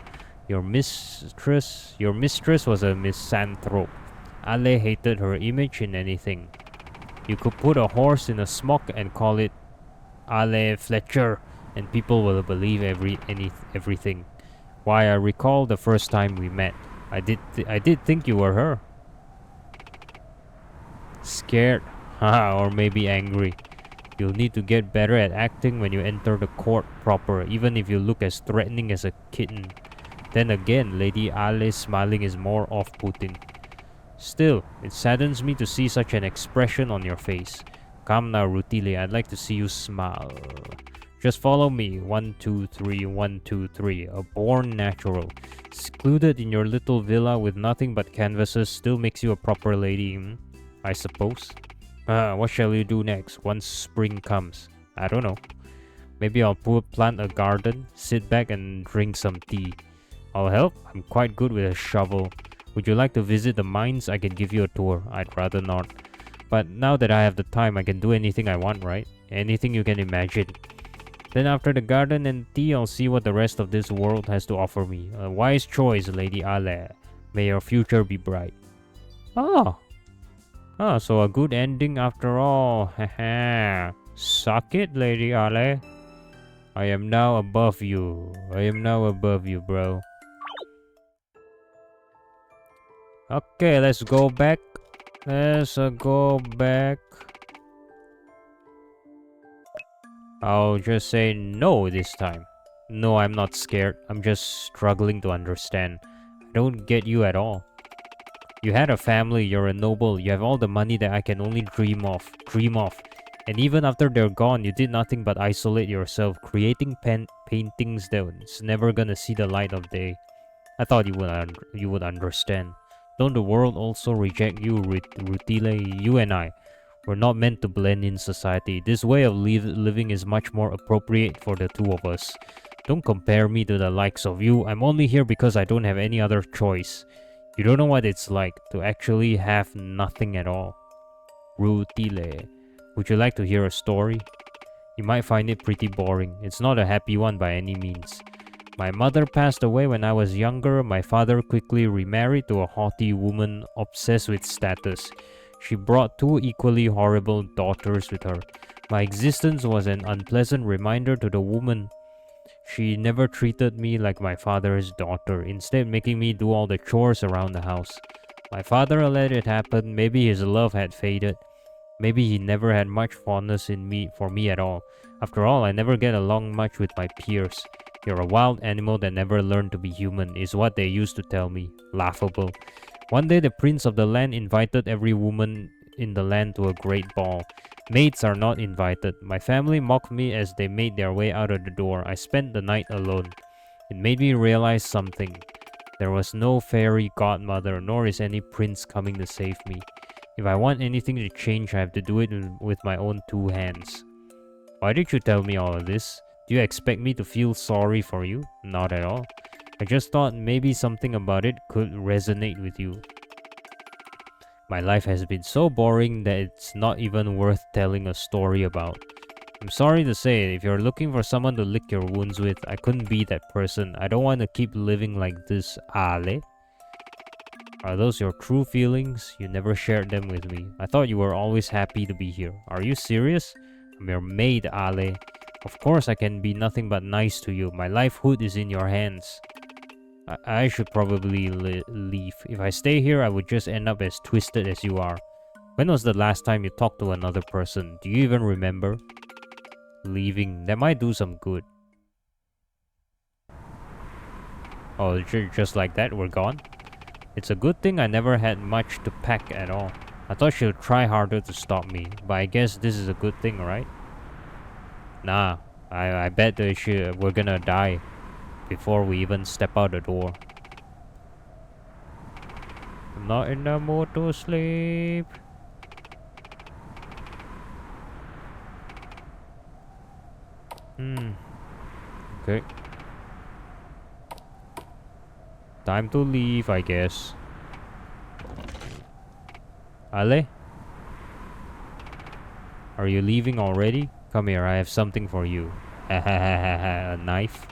Your mistress was a misanthrope. Alle hated her image in anything. You could put a horse in a smock and call it Alle Fletcher, and people will believe everything. Why, I recall the first time we met. I did think you were her. Scared? Haha, or maybe angry. You'll need to get better at acting when you enter the court proper, even if you look as threatening as a kitten. Then again, Lady Alle's smiling is more off-putting. Still, it saddens me to see such an expression on your face. Come now, Rutille, I'd like to see you smile. Just follow me. 1, 2, 3, 1, 2, 3. A born natural. Secluded in your little villa with nothing but canvases still makes you a proper lady, I suppose. What shall you do next once spring comes? I don't know. Maybe I'll plant a garden, sit back and drink some tea. I'll help. I'm quite good with a shovel. Would you like to visit the mines? I can give you a tour. I'd rather not. But now that I have the time, I can do anything I want, right? Anything you can imagine. Then after the garden and tea, I'll see what the rest of this world has to offer me. A wise choice, Lady Alle. May your future be bright. So a good ending after all. Haha. Suck it, Lady Alle. I am now above you. Bro. Okay, let's go back. I'll just say no this time. No, I'm not scared. I'm just struggling to understand. I don't get you at all. You had a family, you're a noble, you have all the money that I can only dream of. And even after they're gone, you did nothing but isolate yourself, creating paintings that's never gonna see the light of day. I thought you would understand. Don't the world also reject you, Rutille? You and I, we're not meant to blend in society. This way of living is much more appropriate for the two of us. Don't compare me to the likes of you. I'm only here because I don't have any other choice. You don't know what it's like to actually have nothing at all. Rutille, would you like to hear a story? You might find it pretty boring. It's not a happy one by any means. My mother passed away when I was younger. My father quickly remarried to a haughty woman obsessed with status. She brought 2 equally horrible daughters with her. My existence was an unpleasant reminder to the woman. She never treated me like my father's daughter, instead making me do all the chores around the house. My father let it happen. Maybe his love had faded. Maybe he never had much fondness in me for me at all. After all, I never get along much with my peers. You're a wild animal that never learned to be human, is what they used to tell me. Laughable. One day the prince of the land invited every woman in the land to a great ball. Maids are not invited. My family mocked me as they made their way out of the door. I spent the night alone. It made me realize something. There was no fairy godmother, nor is any prince coming to save me. If I want anything to change, I have to do it with my own two hands. Why did you tell me all of this? Do you expect me to feel sorry for you? Not at all. I just thought maybe something about it could resonate with you. My life has been so boring that it's not even worth telling a story about. I'm sorry to say, if you're looking for someone to lick your wounds with, I couldn't be that person. I don't want to keep living like this, Ale. Are those your true feelings? You never shared them with me. I thought you were always happy to be here. Are you serious? I'm your maid, Ale. Of course I can be nothing but nice to you. My livelihood is in your hands. I should probably leave. If I stay here, I would just end up as twisted as you are. When was the last time you talked to another person? Do you even remember? Leaving. That might do some good. Oh, just like that, we're gone? It's a good thing I never had much to pack at all. I thought she would try harder to stop me, but I guess this is a good thing, right? Nah, I bet that we're gonna die before we even step out the door. I'm not in the mood to sleep. Okay. Time to leave, I guess. Ale? Are you leaving already? Come here, I have something for you. A knife?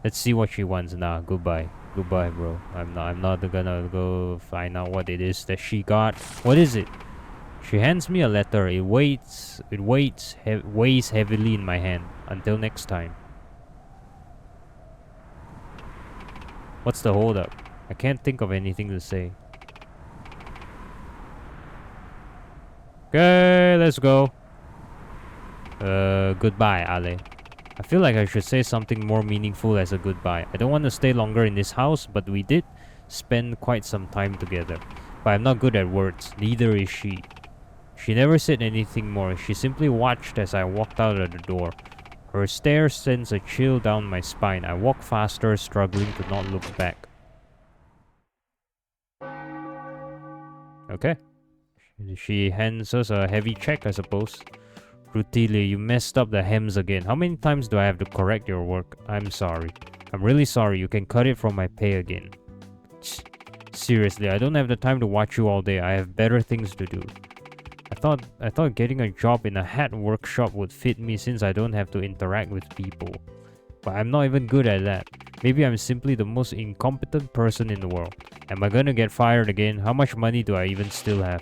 Let's see what she wants now. Goodbye. Goodbye, bro. I'm not gonna go find out what it is that she got. What is it? She hands me a letter. It weighs heavily in my hand. Until next time. What's the holdup? I can't think of anything to say. Okay, let's go. Goodbye, Ale. I feel like I should say something more meaningful as a goodbye. I don't want to stay longer in this house, but we did spend quite some time together. But I'm not good at words, neither is she. She never said anything more. She simply watched as I walked out of the door. Her stare sends a chill down my spine. I walk faster, struggling to not look back. Okay. She hands us a heavy check, I suppose. Rutille, you messed up the hems again. How many times do I have to correct your work? I'm sorry. I'm really sorry. You can cut it from my pay again. Seriously, I don't have the time to watch you all day. I have better things to do. I thought getting a job in a hat workshop would fit me since I don't have to interact with people. But I'm not even good at that. Maybe I'm simply the most incompetent person in the world. Am I gonna get fired again? How much money do I even still have?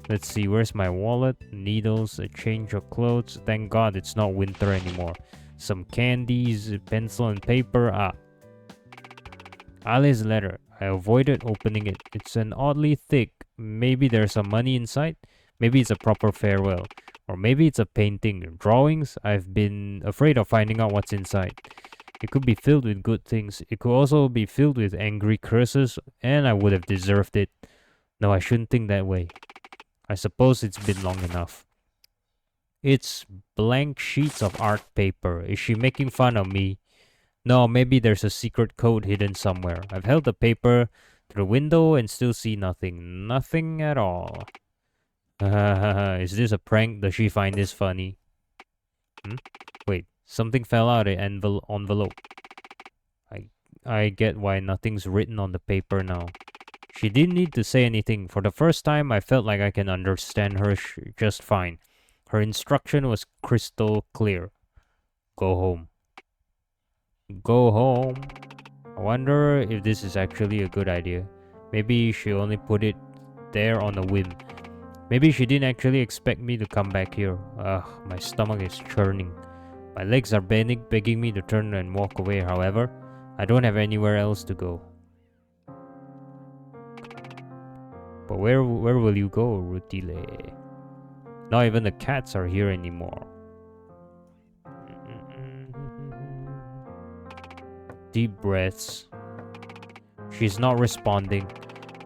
Let's see, where's my wallet? Needles, a change of clothes. Thank God it's not winter anymore. Some candies, pencil and paper. Ale's letter. I avoided opening it. It's an oddly thick. Maybe there's some money inside? Maybe it's a proper farewell. Or maybe it's a painting. Drawings? I've been afraid of finding out what's inside. It could be filled with good things. It could also be filled with angry curses, and I would have deserved it. No, I shouldn't think that way. I suppose it's been long enough. It's blank sheets of art paper. Is she making fun of me? No, maybe there's a secret code hidden somewhere. I've held the paper to the window and still see nothing. Nothing at all. Is this a prank? Does she find this funny? Wait, something fell out of the envelope. I get why nothing's written on the paper now. She didn't need to say anything. For the first time, I felt like I can understand her just fine. Her instruction was crystal clear. Go home. Go home. I wonder if this is actually a good idea. Maybe she only put it there on a whim. Maybe she didn't actually expect me to come back here. Ugh, my stomach is churning. My legs are begging me to turn and walk away. However, I don't have anywhere else to go. But where will you go, Rutille? Not even the cats are here anymore. Deep breaths. She's not responding.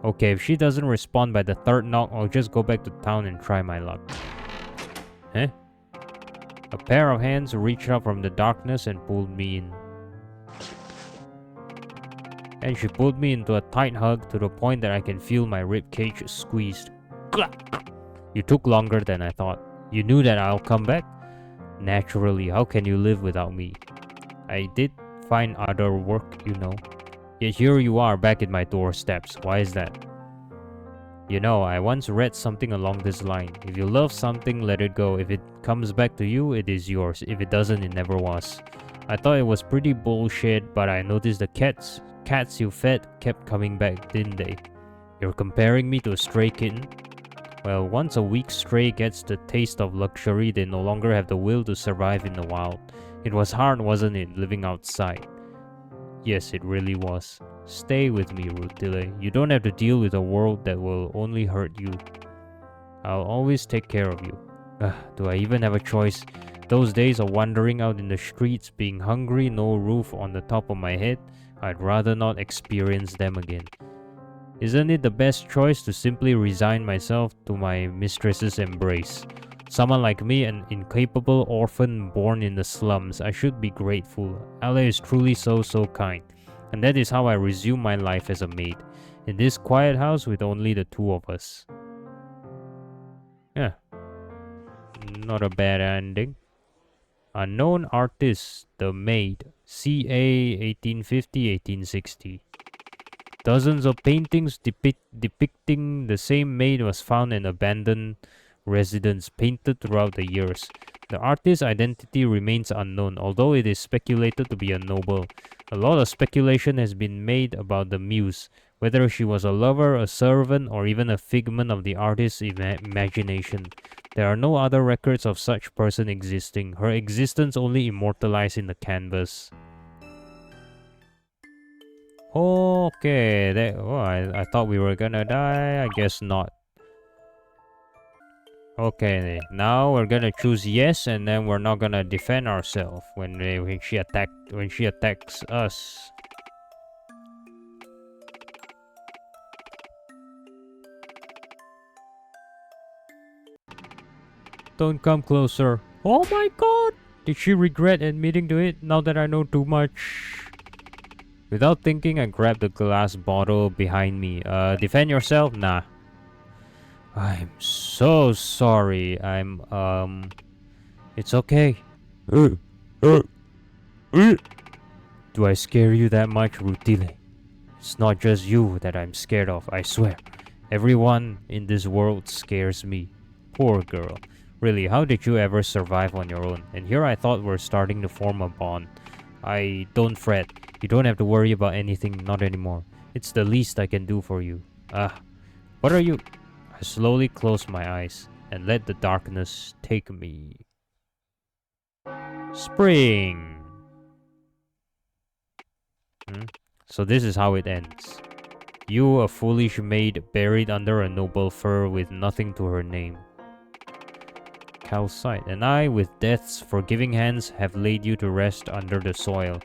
Okay, if she doesn't respond by the third knock, I'll just go back to town and try my luck. Huh? A pair of hands reached out from the darkness and pulled me in. And she pulled me into a tight hug to the point that I can feel my ribcage squeezed. You took longer than I thought. You knew that I'll come back? Naturally, how can you live without me? I did find other work, you know. Yet here you are back at my doorsteps. Why is that? You know, I once read something along this line. If you love something, let it go. If it comes back to you, it is yours. If it doesn't, it never was. I thought it was pretty bullshit, but I noticed the cats you fed kept coming back, didn't they? You're comparing me to a stray kitten? Well, once a weak stray gets the taste of luxury, they no longer have the will to survive in the wild. It was hard, wasn't it, living outside? Yes, it really was. Stay with me, Rutille. You don't have to deal with a world that will only hurt you. I'll always take care of you. Do I even have a choice? Those days of wandering out in the streets, being hungry, no roof on the top of my head, I'd rather not experience them again. Isn't it the best choice to simply resign myself to my mistress's embrace? Someone like me, an incapable orphan born in the slums, I should be grateful. Alle is truly so kind. And that is how I resume my life as a maid. In this quiet house with only the two of us. Yeah. Not a bad ending. Unknown artist, the Maid, ca. 1850-1860. Dozens of paintings depicting the same maid was found in abandoned residence painted throughout the years. The artist's identity remains unknown, although it is speculated to be a noble. A lot of speculation has been made about the muse, whether she was a lover, a servant, or even a figment of the artist's imagination. There are no other records of such person existing, her existence only immortalized in the canvas. Okay, I thought we were gonna die, I guess not. Okay, now we're gonna choose yes, and then we're not gonna defend ourselves when she attacks us. Don't come closer. Oh my god! Did she regret admitting to it now that I know too much? Without thinking, I grabbed the glass bottle behind me. Defend yourself? Nah. I'm so sorry. It's okay. Do I scare you that much, Rutille? It's not just you that I'm scared of, I swear. Everyone in this world scares me. Poor girl. Really, how did you ever survive on your own? And here I thought we're starting to form a bond. Don't fret. You don't have to worry about anything, not anymore. It's the least I can do for you. What are you... I slowly closed my eyes and let the darkness take me. Spring! So this is how it ends. You, a foolish maid buried under a noble fir with nothing to her name. Calcite, and I, with death's forgiving hands, have laid you to rest under the soil.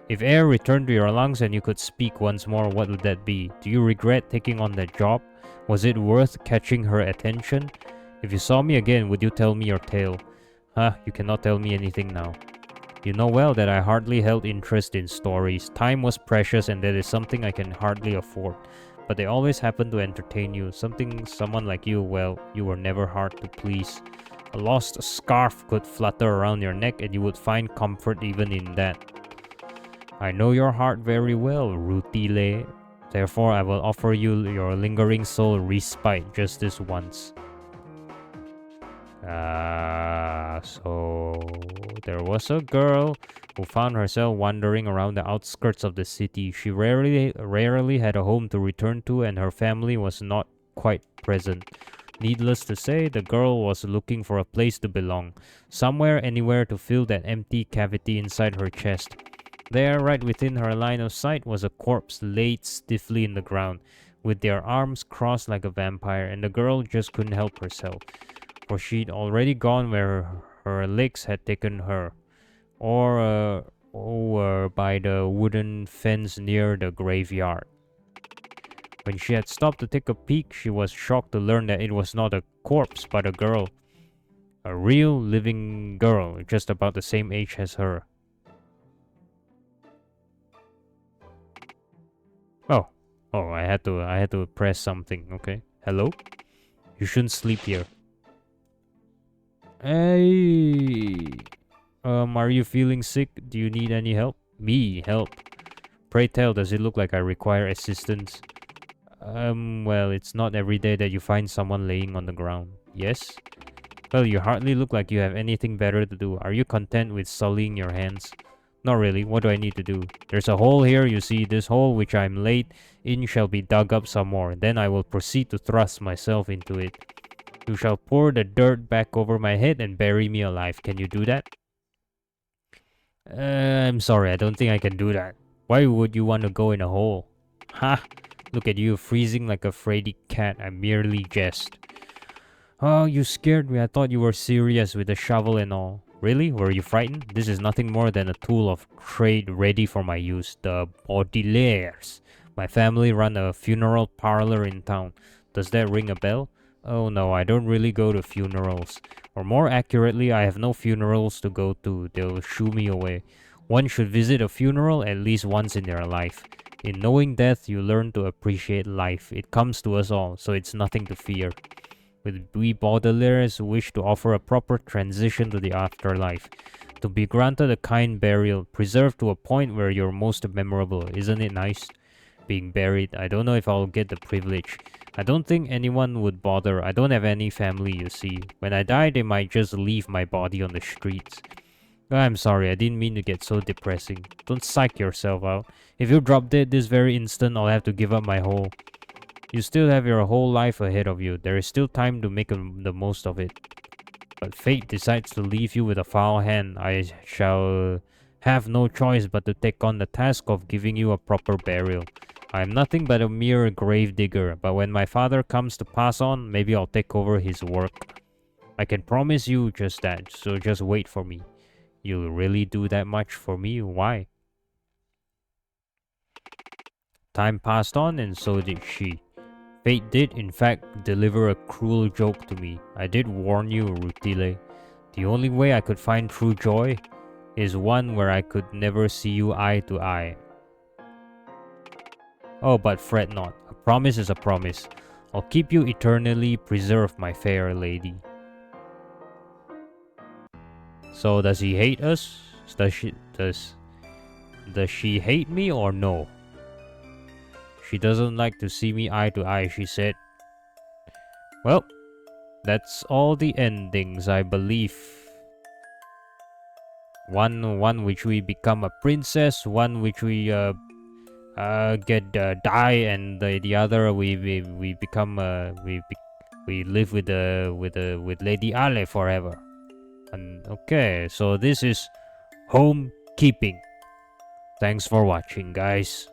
If air returned to your lungs and you could speak once more, what would that be? Do you regret taking on that job? Was it worth catching her attention? If you saw me again, would you tell me your tale? You cannot tell me anything now. You know well that I hardly held interest in stories. Time was precious and that is something I can hardly afford. But they always happen to entertain you. Someone like you, well, you were never hard to please. A lost scarf could flutter around your neck and you would find comfort even in that. I know your heart very well, Rutille. Therefore, I will offer you your lingering soul respite just this once. So there was a girl who found herself wandering around the outskirts of the city. She rarely had a home to return to, and her family was not quite present. Needless to say, the girl was looking for a place to belong, somewhere, anywhere to fill that empty cavity inside her chest. There, right within her line of sight, was a corpse laid stiffly in the ground, with their arms crossed like a vampire, and the girl just couldn't help herself, for she'd already gone where her legs had taken her, or by the wooden fence near the graveyard. When she had stopped to take a peek, she was shocked to learn that it was not a corpse, but a girl. A real, living girl, just about the same age as her. Oh, I had to press something, okay? Hello? You shouldn't sleep here. Hey! Are you feeling sick? Do you need any help? Me? Help? Pray tell, does it look like I require assistance? Well, it's not every day that you find someone laying on the ground. Yes? Well, you hardly look like you have anything better to do. Are you content with sullying your hands? Not really. What do I need to do? There's a hole here, you see. This hole which I am laid in shall be dug up some more. Then I will proceed to thrust myself into it. You shall pour the dirt back over my head and bury me alive. Can you do that? I'm sorry, I don't think I can do that. Why would you want to go in a hole? Ha! Look at you, freezing like a fraidy cat. I merely jest. Oh, you scared me. I thought you were serious with the shovel and all. Really? Were you frightened? This is nothing more than a tool of trade ready for my use. The Baudelaires. My family run a funeral parlor in town. Does that ring a bell? Oh no, I don't really go to funerals. Or more accurately, I have no funerals to go to. They'll shoo me away. One should visit a funeral at least once in their life. In knowing death, you learn to appreciate life. It comes to us all, so it's nothing to fear. We Baudelaires wish to offer a proper transition to the afterlife. To be granted a kind burial, preserved to a point where you're most memorable. Isn't it nice? Being buried, I don't know if I'll get the privilege. I don't think anyone would bother. I don't have any family, you see. When I die, they might just leave my body on the streets. I'm sorry, I didn't mean to get so depressing. Don't psych yourself out. If you drop dead this very instant, I'll have to give up my whole... You still have your whole life ahead of you. There is still time to make the most of it. But fate decides to leave you with a foul hand. I shall have no choice but to take on the task of giving you a proper burial. I am nothing but a mere grave digger, but when my father comes to pass on, maybe I'll take over his work. I can promise you just that, so just wait for me. You'll really do that much for me? Why? Time passed on, and so did she. Fate did, in fact, deliver a cruel joke to me. I did warn you, Rutille. The only way I could find true joy is one where I could never see you eye to eye. Oh, but fret not. A promise is a promise. I'll keep you eternally preserved, my fair lady. So, does he hate us? Does she hate me or no? She doesn't like to see me eye to eye, she said. Well, that's all the endings, I believe. One which we become a princess, one which we die, and the other we become we live with Lady Alle forever. And okay, so this is Homekeeping. Thanks for watching, guys.